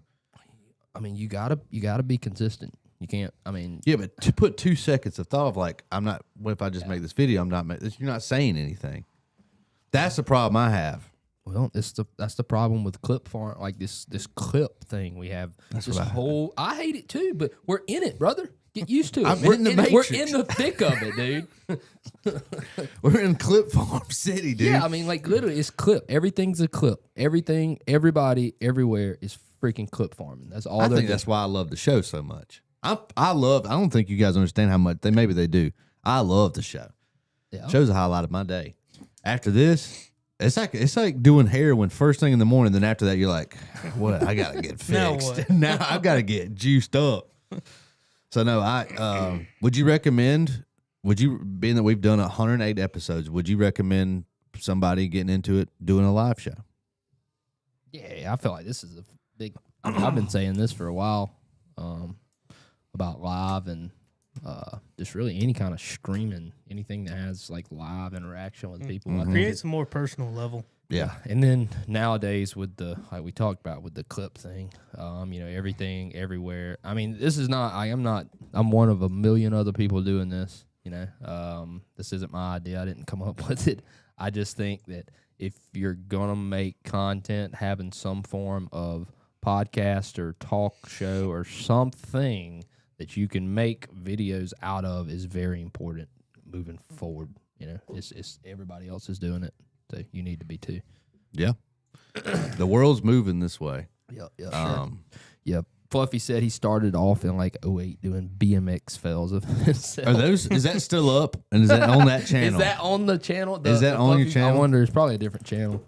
I mean, you gotta be consistent. You can't. I mean, Yeah, but to put 2 seconds of thought of like, I'm not. What if I just make this video? I'm not. You're not saying anything. That's the problem I have. well, that's the problem with clip farm, like this clip thing we have. That's This what I- whole I hate it too, but we're in it, brother. Get used to it. We're in the We're matrix. in the thick of it, dude. We're in Clip Farm City, dude. Yeah, I mean, like literally, it's clip. Everything's a clip. Everything, everybody, everywhere is freaking clip farming. That's all. I they're think that's why I love the show so much. I don't think you guys understand how much. Maybe they do. I love the show. doing. Yeah. Show's a highlight of my day. After this, it's like doing heroin first thing in the morning. Then after that, you're like, what? I gotta get Now fixed. what? Now I've got to get juiced up. So no, would you recommend would you, being that we've done 108 episodes, would you recommend somebody getting into it doing a live show? Yeah, I feel like this is a big. I mean, I've been saying this for a while about live and just really any kind of streaming, anything that has like live interaction with people. I think Creates a more personal level. Yeah. And then nowadays with the, like we talked about with the clip thing, everything, everywhere. I mean, this is not, I'm one of a million other people doing this, this isn't my idea. I didn't come up with it. I just think that if you're going to make content, having some form of podcast or talk show or something that you can make videos out of is very important moving forward. It's everybody else is doing it. So you need to be too. Yeah. The world's moving this way. Yep. Yep. Fluffy said he started off in like 08 doing BMX fails of himself. Are those? Is that still up? And is that on that channel? Is that on the channel? Is that on your channel? I wonder. It's probably a different channel.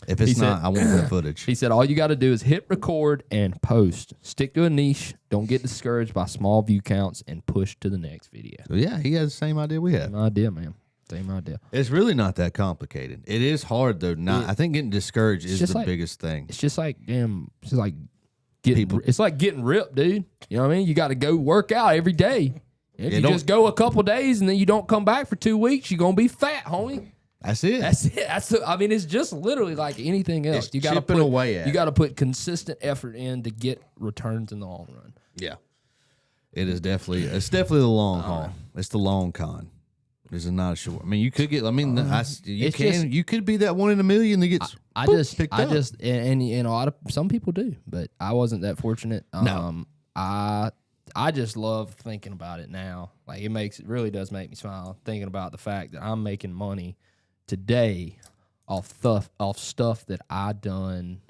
If it's not, I want that footage. He said all you got to do is hit record and post. Stick to a niche. Don't get discouraged by small view counts and push to the next video. So yeah, he has the same idea we have. Same idea, man. Same idea. It's really not that complicated. It is hard though. I think getting discouraged is the biggest thing. It's just like it's like getting. It's like getting ripped, dude. You know what I mean? You got to go work out every day. If you just go a couple days and then you don't come back for 2 weeks, you're gonna be fat, homie. That's it. I mean, it's just literally like anything else. You got to put away at. You got to put consistent effort in to get returns in the long run. Yeah, it's definitely the long haul. It's the long con. This is not a short. I mean, you could get. I mean, you could be that one in a million that gets. And a lot of some people do, but I wasn't that fortunate. No. I just love thinking about it now. Like it really does make me smile thinking about the fact that I'm making money today off stuff that I done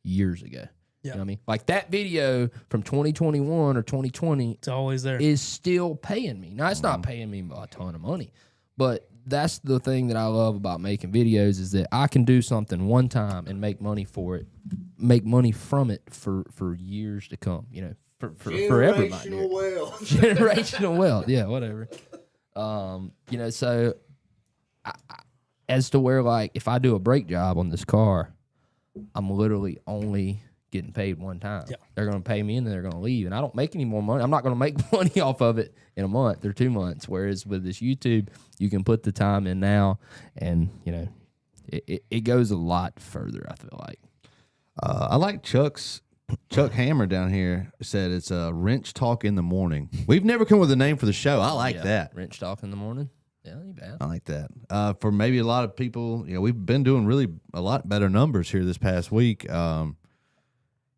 years ago. You know what I mean? Like that video from 2021 or 2020, it's always there, is still paying me. Now, it's not paying me a ton of money, but that's the thing that I love about making videos is that I can do something one time and make money for it, make money from it for years to come, for everybody. Generational wealth. Generational wealth. Yeah, whatever. So as to where, like, if I do a brake job on this car, I'm literally only getting paid one time. Yeah. They're going to pay me and then they're going to leave. And I don't make any more money. I'm not going to make money off of it in a month or 2 months. Whereas with this YouTube, you can put the time in now and, it goes a lot further, I feel like. I like Chuck Hammer down here said it's a wrench talk in the morning. We've never come with a name for the show. I like that. Wrench talk in the morning. Yeah, ain't bad. I like that. For maybe a lot of people, we've been doing really a lot better numbers here this past week.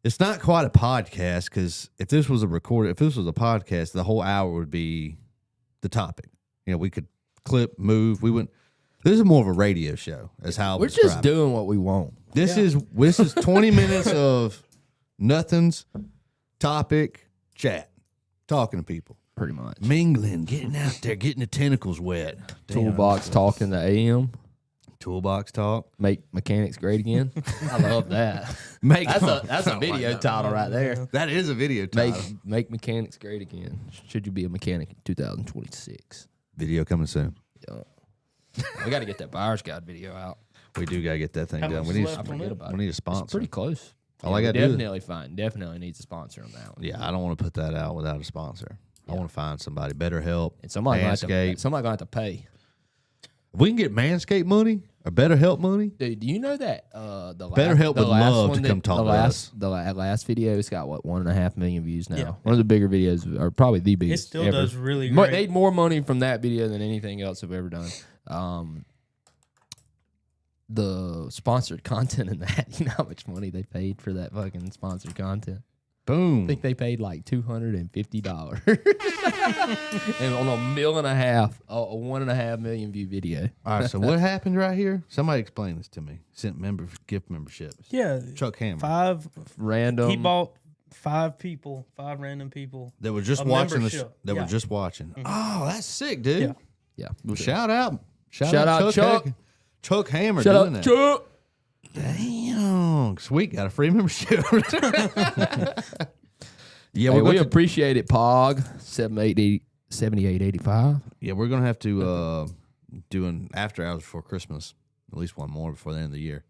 It's not quite a podcast because if this was a podcast, the whole hour would be the topic. We could clip, move. This is more of a radio show. That's how we're just doing what we want. This is 20 minutes of nothings, topic, chat, talking to people. Pretty much. Mingling, getting out there, getting the tentacles wet. Toolbox talk in the AM. Toolbox talk. Make mechanics great again. I love that. That's a video title right there. That is a video title. Make mechanics great again. Should you be a mechanic in 2026? Video coming soon. Yeah. We got to get that buyer's guide video out. We do got to get that thing done. We need a sponsor. It's pretty close. Definitely needs a sponsor on that one. Yeah, I don't want to put that out without a sponsor. Yeah. I want to find somebody. Better help. And somebody going to have to pay. If we can get Manscaped money or Better Help money. Dude, do you know that the Better Help would love to come talk to us. The last video, it's got 1.5 million views now. Yeah. One of the bigger videos, or probably the biggest. It still ever. Does really great. Made more money from that video than anything else I've ever done. The sponsored content in that, you know how much money they paid for that fucking sponsored content? Boom. I think they paid like $250. And on a 1.5 million view video. All right, so what happened right here? Somebody explain this to me. Sent gift memberships. Yeah. Chuck Hammer. 5 random. He bought 5 random people. That were just watching were just watching. Mm-hmm. Oh, that's sick, dude. Yeah. Well, shout out. Shout out Chuck. Chuck Hammer shout doing out that. Chuck. Damn. Sweet. Got a free membership. Yeah, we appreciate it, Pog. $78.85. Yeah, we're gonna have to do an after hours before Christmas. At least one more before the end of the year.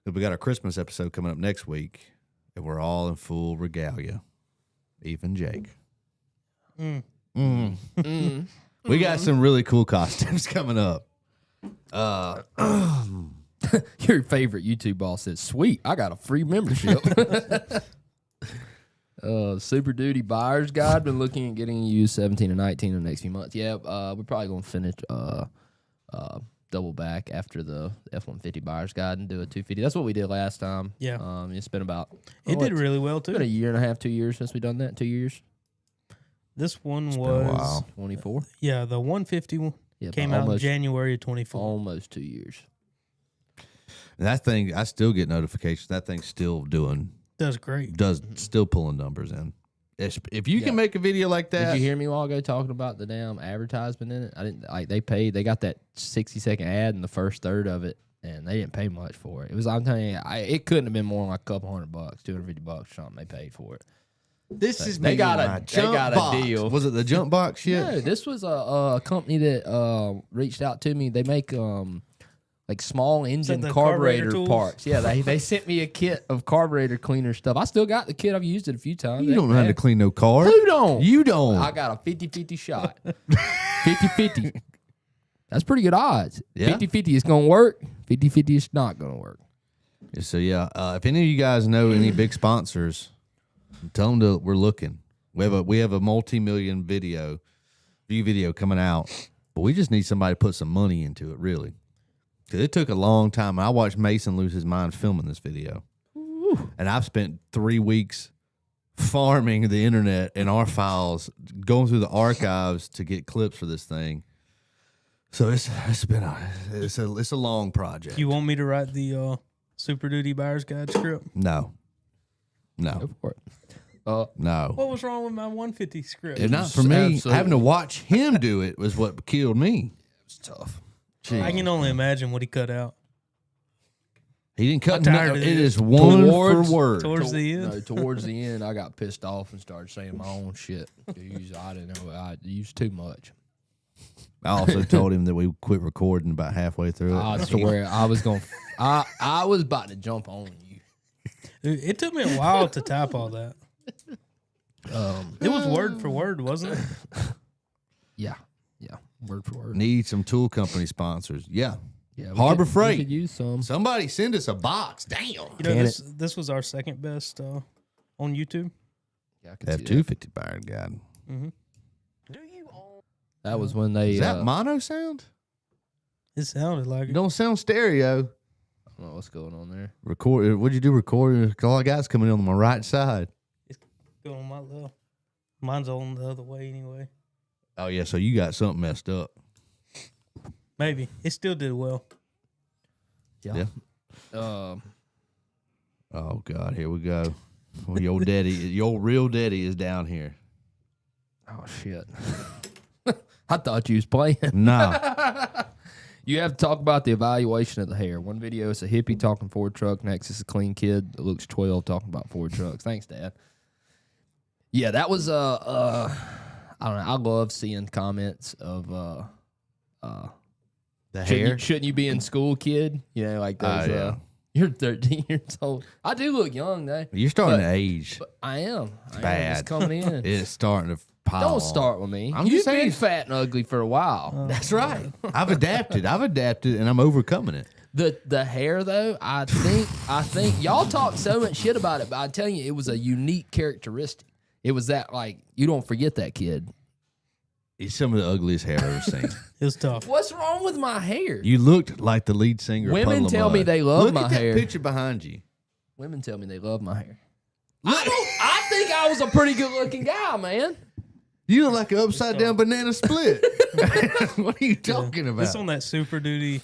'Cause we got our Christmas episode coming up next week, and we're all in full regalia. Even Jake. We got some really cool costumes coming up. Your favorite YouTube boss says, "Sweet, I got a free membership." Super Duty Buyer's Guide. Been looking at getting used 17 and 19 in the next few months. Yeah, we're probably going to finish double back after the F-150 Buyer's Guide and do a 250. That's what we did last time. Yeah. It's been about... It did really well, It's been a too. year and a half, 2 years since we done that. 2 years. This one been a was... while. 24. Yeah, the 150 one came out in January of 24. Almost 2 years. And that thing, I still get notifications. That thing's still Does great. still pulling numbers in. If you can make a video like that, Did you hear me a while ago talking about the damn advertisement in it? I didn't. Like they paid. They got that 60-second ad in the first third of it, and they didn't pay much for it. It was. I'm telling you, it couldn't have been more than like a couple $100, $250 or something. They paid for it. this is They me got and a- my they jump got a box. deal. Was it the jump box shit? No, this was a company that reached out to me. They make like small engine the carburetor carburetor tools? parts. Yeah, they sent me a kit of carburetor cleaner stuff. I still got the kit. I've used it a few times. You don't know how to clean no car. Who don't? You don't. I got a 50-50 shot. 50-50. That's pretty good odds. Yeah. 50-50 is going to work. 50-50 is not going to work. So yeah, if any of you guys know any big sponsors, tell them we're looking. We have a multi-million view video coming out, but we just need somebody to put some money into it, really. Because it took a long time. I watched Mason lose his mind filming this video. And I've spent 3 weeks farming the internet and our files, going through the archives to get clips for this thing. So it's a long project. You want me to write the Super Duty Buyer's Guide script? No. Go for it. No. What was wrong with my 150 script? If not for me, Absolutely. having to watch him do it was what killed me. It's tough. I can only imagine what he cut out He didn't cut I'm tired no, of it this. is one Towards- for word. towards the end. No, towards the end, I got pissed off and started saying my own shit. I didn't know. I used too much. I also told him that we quit recording about halfway through it. I swear, I was going. I was about to jump on you. It took me a while to type all that. It was word for word, wasn't it? Yeah, word for word. Need some tool company sponsors. Yeah. Yeah, Harbor we Freight. could use some. Somebody send us a box. Damn. You know, Can this was our second best on YouTube. Yeah, I could see that. F-250 Buyer Guide. That was when they. Is that mono sound? It sounded like It it. don't sound stereo. I don't know what's going on there. Record. What'd you do recording? All I got's coming in on my right side. Go on my left. Mine's on the other way anyway. Oh, yeah. So you got something messed up. Maybe. It still did well. Yeah. Oh, God. Here we go. Well, your daddy, your real daddy is down here. Oh shit. I thought you was playing. Nah. You have to talk about the evaluation of the hair. One video is a hippie talking Ford truck. Next is a clean kid that looks 12 talking about Ford trucks. Thanks, Dad. Yeah, that was I don't know. I love seeing comments of The hair. shouldn't you be in school, kid? You know, like those. Yeah. You're 13 years old. I do look young though. You're starting But- to age. But I am. It's Bad. coming in. It's starting to pile Don't on. start with me. I'm You've just saying. been fat and ugly for a while. That's right. I've adapted, and I'm overcoming it. The hair though, I think y'all talk so much shit about it, but I tell you, it was a unique characteristic. It was that like you don't forget that kid. It's some of the ugliest hair I've ever seen. It was tough. What's wrong with my hair? You looked like the lead singer. of Women Puddle of tell me Mudd. they love Look my at that hair. picture behind you. Women tell me they love my hair. I think I was a pretty good looking guy, man. You look like an upside down banana split. What are you talking about? It's on that Super Duty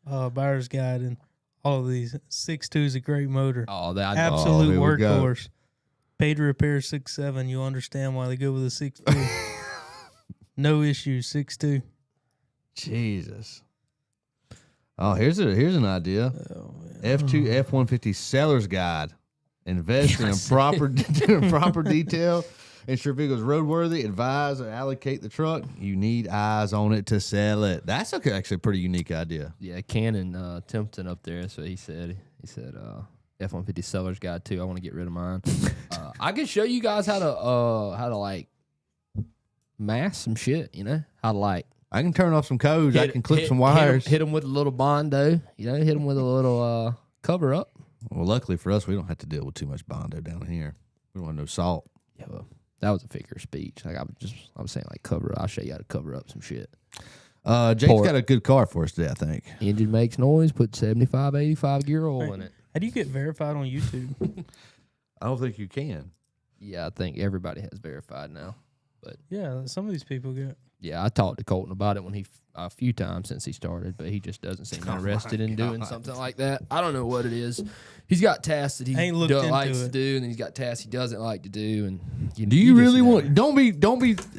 Buyer's Guide and all of these. 6.2 is a great motor. Oh, that Absolute here we go. workhorse. Paid to repair 6.7. You'll understand why they go with a 6.2. No issues, 6.2. Jesus. Oh, here's an idea. Oh, man. F2 F-150 seller's guide. Invest in a proper detail. Ensure vehicles roadworthy. Advise or allocate the truck. You need eyes on it to sell it. That's actually a pretty unique idea. Yeah, Cannon Templeton up there. That's what he said. He said F-150 seller's guide too. I want to get rid of mine. I can show you guys how to like mask some shit. You know how to like. I can turn off some codes. I can clip some wires. Hit them with a little Bondo. You know, hit them with a little cover up. Well, luckily for us, we don't have to deal with too much Bondo down here. We don't have no salt. Yeah, well, that was a figure of speech. Like I was saying, like cover. I'll show you how to cover up some shit. Jake's got a good car for us today, I think. Engine makes noise. Put 75, 85 gear oil in it. How do you get verified on YouTube? I don't think you can. Yeah, I think everybody has verified now. But yeah, some of these people get. yeah, I talked to Colton about it a few times since he started, but he just doesn't seem interested in doing something like that. I don't know what it is. He's got tasks that he likes to do, and he's got tasks he doesn't like to do. And do you really want? Don't be.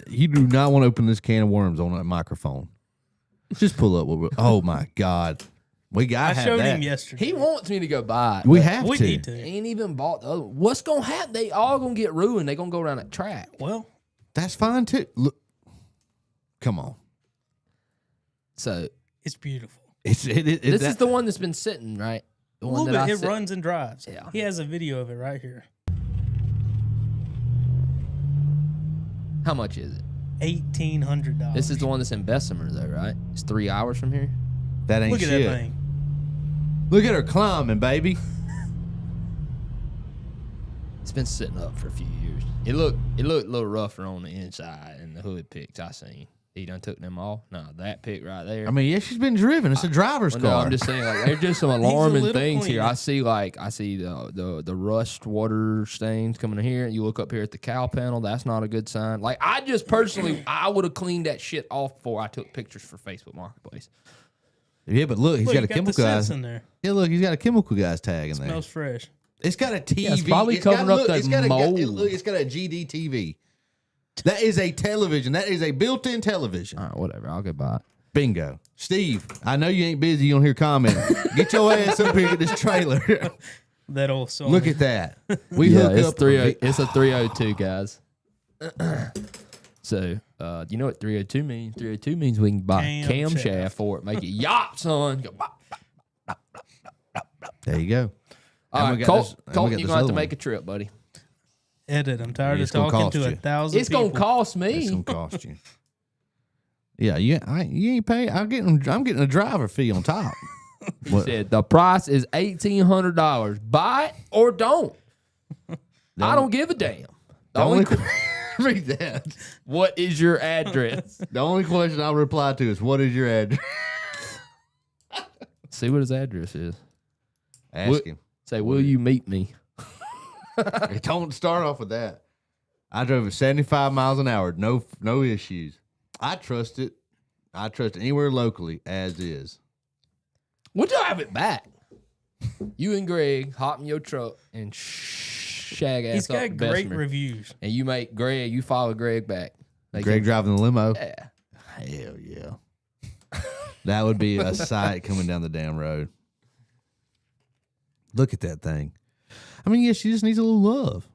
You do not want to open this can of worms on that microphone. Just pull up. Oh my God, we got. I showed him yesterday. He wants me to go buy it. We have we to. need to. He ain't even bought the other. What's gonna happen? They all gonna get ruined. They gonna go around that track. Well, that's fine too. Look, come on. So it's beautiful. This is the one that's been sitting, right? The one that it runs and drives. Yeah. He has a video of it right here. How much is it? $1,800. This is the one that's in Bessemer, though, right? It's 3 hours from here. That ain't Look at shit. that thing. Look at her climbing, baby. It's been sitting up for a few years. It looked a little rougher on the inside and the hood pics I seen. He done took them off. No, that pic right there. I mean, yeah, she's been driven. It's a driver's No, car. I'm just saying, like, there's just some alarming little things here. cleaner. I see the rust water stains coming in here. You look up here at the cow panel. That's not a good sign. Like, I just personally, I would have cleaned that shit off before I took pictures for Facebook Marketplace. Yeah, but look, he's got a chemical guys guys in there. Yeah, look, he's got a chemical guys tag in there. Smells fresh. It's got a TV. Yeah, it's probably covering up that mold. It's got a GD TV. That is a television. That is a built-in television. All right, whatever. I'll get by it. Bingo. Steve, I know you ain't busy. You don't hear commenting. Get your ass up here at this trailer. That old song. Look at that. We hook it's up. It's a 302, guys. So, you know what 302 means? 302 means we can buy a camshaft for it. Make it yacht, son. Go, bop, bop, bop, bop, bop, bop, bop. There you go. All right, Colton, you're going to have to make it. a trip, buddy. Edit. I'm tired It's of gonna talking cost to you. 1,000 It's people. going to cost me. It's gonna cost you. Yeah, you ain't paying. I'm getting a driver fee on top. He said the price is $1,800. Buy it or don't. I don't give a damn. Read that. What is your address? The only question I'll reply to is, "What is your address?" See what his address is. Ask him. Say, will you meet me? Don't start off with that. I drove at 75 miles an hour. No issues. I trust it. I trust it anywhere locally as is. We'll drive it back. You and Greg hop in your truck and shag ass He's up got to great Bessemer. reviews. And you follow Greg back. Greg driving the limo. Yeah. Hell yeah. That would be a sight coming down the damn road. Look at that thing. I mean, yeah, she just needs a little love.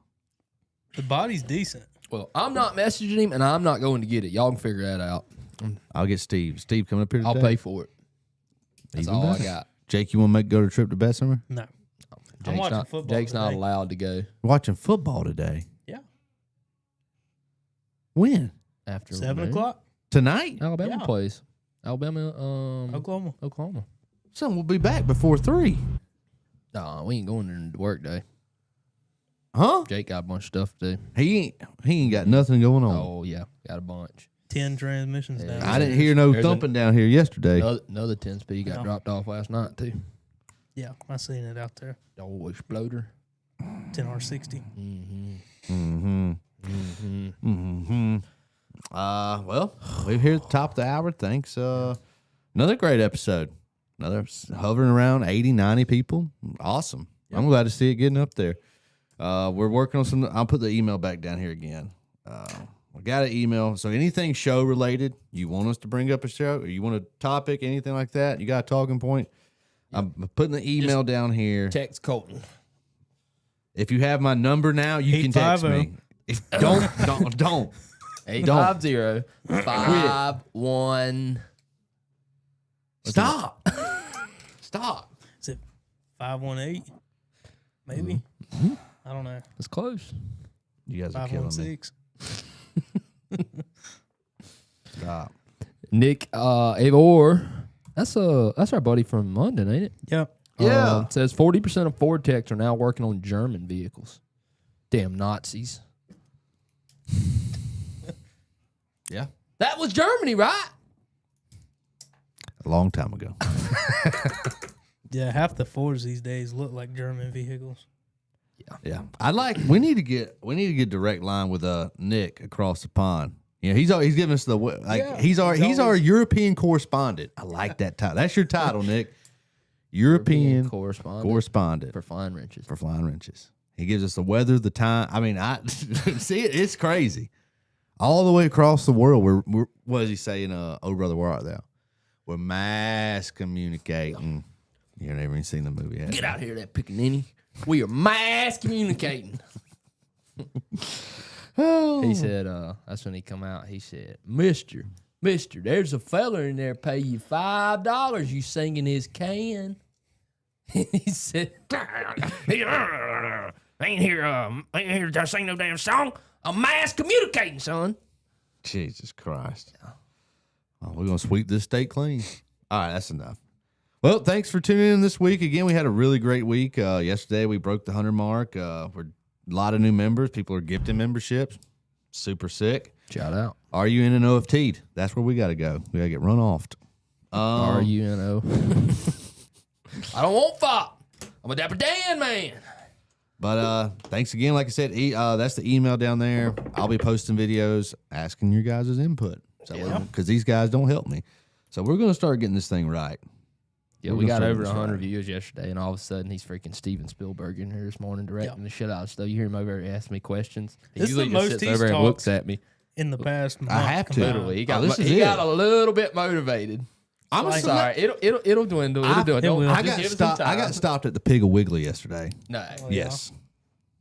The body's decent. Well, I'm not messaging him, and I'm not going to get it. Y'all can figure that out. I'll get Steve. Steve coming up here today. I'll pay for it. That's Even all better. I got. Jake, you want to go to a trip to Bessemer? No. I'm watching football Jake's not today. allowed to go Watching football today. Yeah. When? after 7 noon. o'clock? Tonight? Alabama Yeah. plays. Alabama, Oklahoma. Son, we'll be back before 3. Nah, we ain't going there to work day. Huh? Jake got a bunch of stuff to do. He ain't got nothing going on. Oh yeah, got a bunch. 10 transmissions Yeah. down. I didn't hear no There's thumping down here yesterday. Another 10-speed got No. dropped off last night too. Yeah, I seen it out there. The old exploder. 10R60. Mm-hmm. Well, we're here at the top of the hour. Thanks. Another great episode. Another hovering around 80, 90 people. Awesome. I'm glad to see it getting up there. We're working on some. I'll put the email back down here again. I got an email. So anything show related, you want us to bring up a show, or you want a topic, anything like that, you got a talking point, I'm putting the email down here. Text Colton. If you have my number now, you can text me. Don't. 850 51. Stop. Stop. Is it 518? Maybe. I don't know. It's close. You guys are killing me. 516. Stop. Nick Avor. That's our buddy from London, ain't it? Yep. Yeah. It says 40% of Ford techs are now working on German vehicles. Damn Nazis. Yeah. That was Germany, right? A long time ago. Yeah, half the Fords these days look like German vehicles. Yeah. We need to get direct line with Nick across the pond. Yeah, he's giving us he's our European correspondent. I like that title. That's your title, Nick. European correspondent for flying wrenches. He gives us the weather, the time. I mean, I see it. It's crazy. All the way across the world. We're what does he say in Oh Brother, Where Art Thou? We're mass communicating. You've never even seen the movie yet. Get out here, that pickaninny. We are mass communicating. He said, that's when he come out. He said, Mister, there's a fella in there pay you $5. You singing his can. He said, I ain't here to sing no damn song. I'm mass communicating, son. Jesus Christ. Oh, we're going to sweep this state clean. All right, that's enough. Well, thanks for tuning in this week. Again, we had a really great week. Yesterday, we broke the 100 mark. We're a lot of new members. People are gifting memberships. Super sick. Shout out. Are you in an OFT? That's where we got to go. We got to get run off. RUNO. I don't want FOP. I'm a Dapper Dan man. But thanks again. Like I said, that's the email down there. I'll be posting videos asking your guys' input. Because these guys don't help me. So we're going to start getting this thing right. Yeah, we got over 100 views yesterday, and all of a sudden he's freaking Steven Spielberg in here this morning directing the shit out of stuff. You hear him over here asking me questions. He This is the usually just most sits he's over and talked looks at me. in the past month. I have to. combined. Literally, he got a little bit motivated. I'm sorry. It'll dwindle. It'll do it. will. I Just got give it some stopped. I got time. stopped at the Piggle Wiggly yesterday. No, Yes,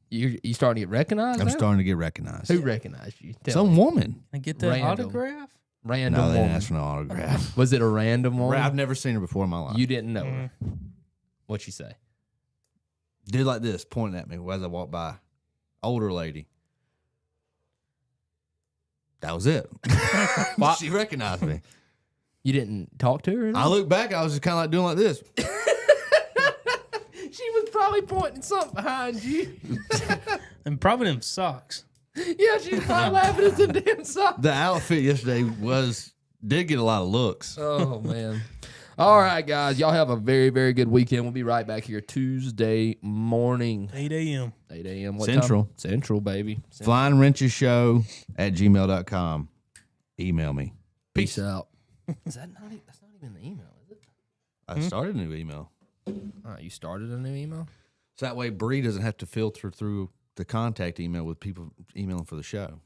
you starting to get recognized? I'm now? starting to get recognized. Who recognized you? Tell Some me. woman. And get that Random. autograph? Random No, they didn't woman. ask for no autograph. Was it a random woman? I've never seen her before in my life. You didn't know her. What'd she say? Did like this, pointing at me as I walked by. Older lady. That was it. She recognized me. You didn't talk to her? I looked back. I was just kind of like doing like this. She was probably pointing something behind you. And probably them socks. Yeah, she was probably laughing at the damn socks. The outfit yesterday did get a lot of looks. Oh, man. All right, guys. Y'all have a very, very good weekend. We'll be right back here Tuesday morning. 8 a.m. 8 a.m. What Central. time? Central, baby. Flying Wrenches Show at gmail.com. Email me. Peace out. That's not even the email, is it? I started a new email. You started a new email? So that way Bree doesn't have to filter through the contact email with people emailing for the show.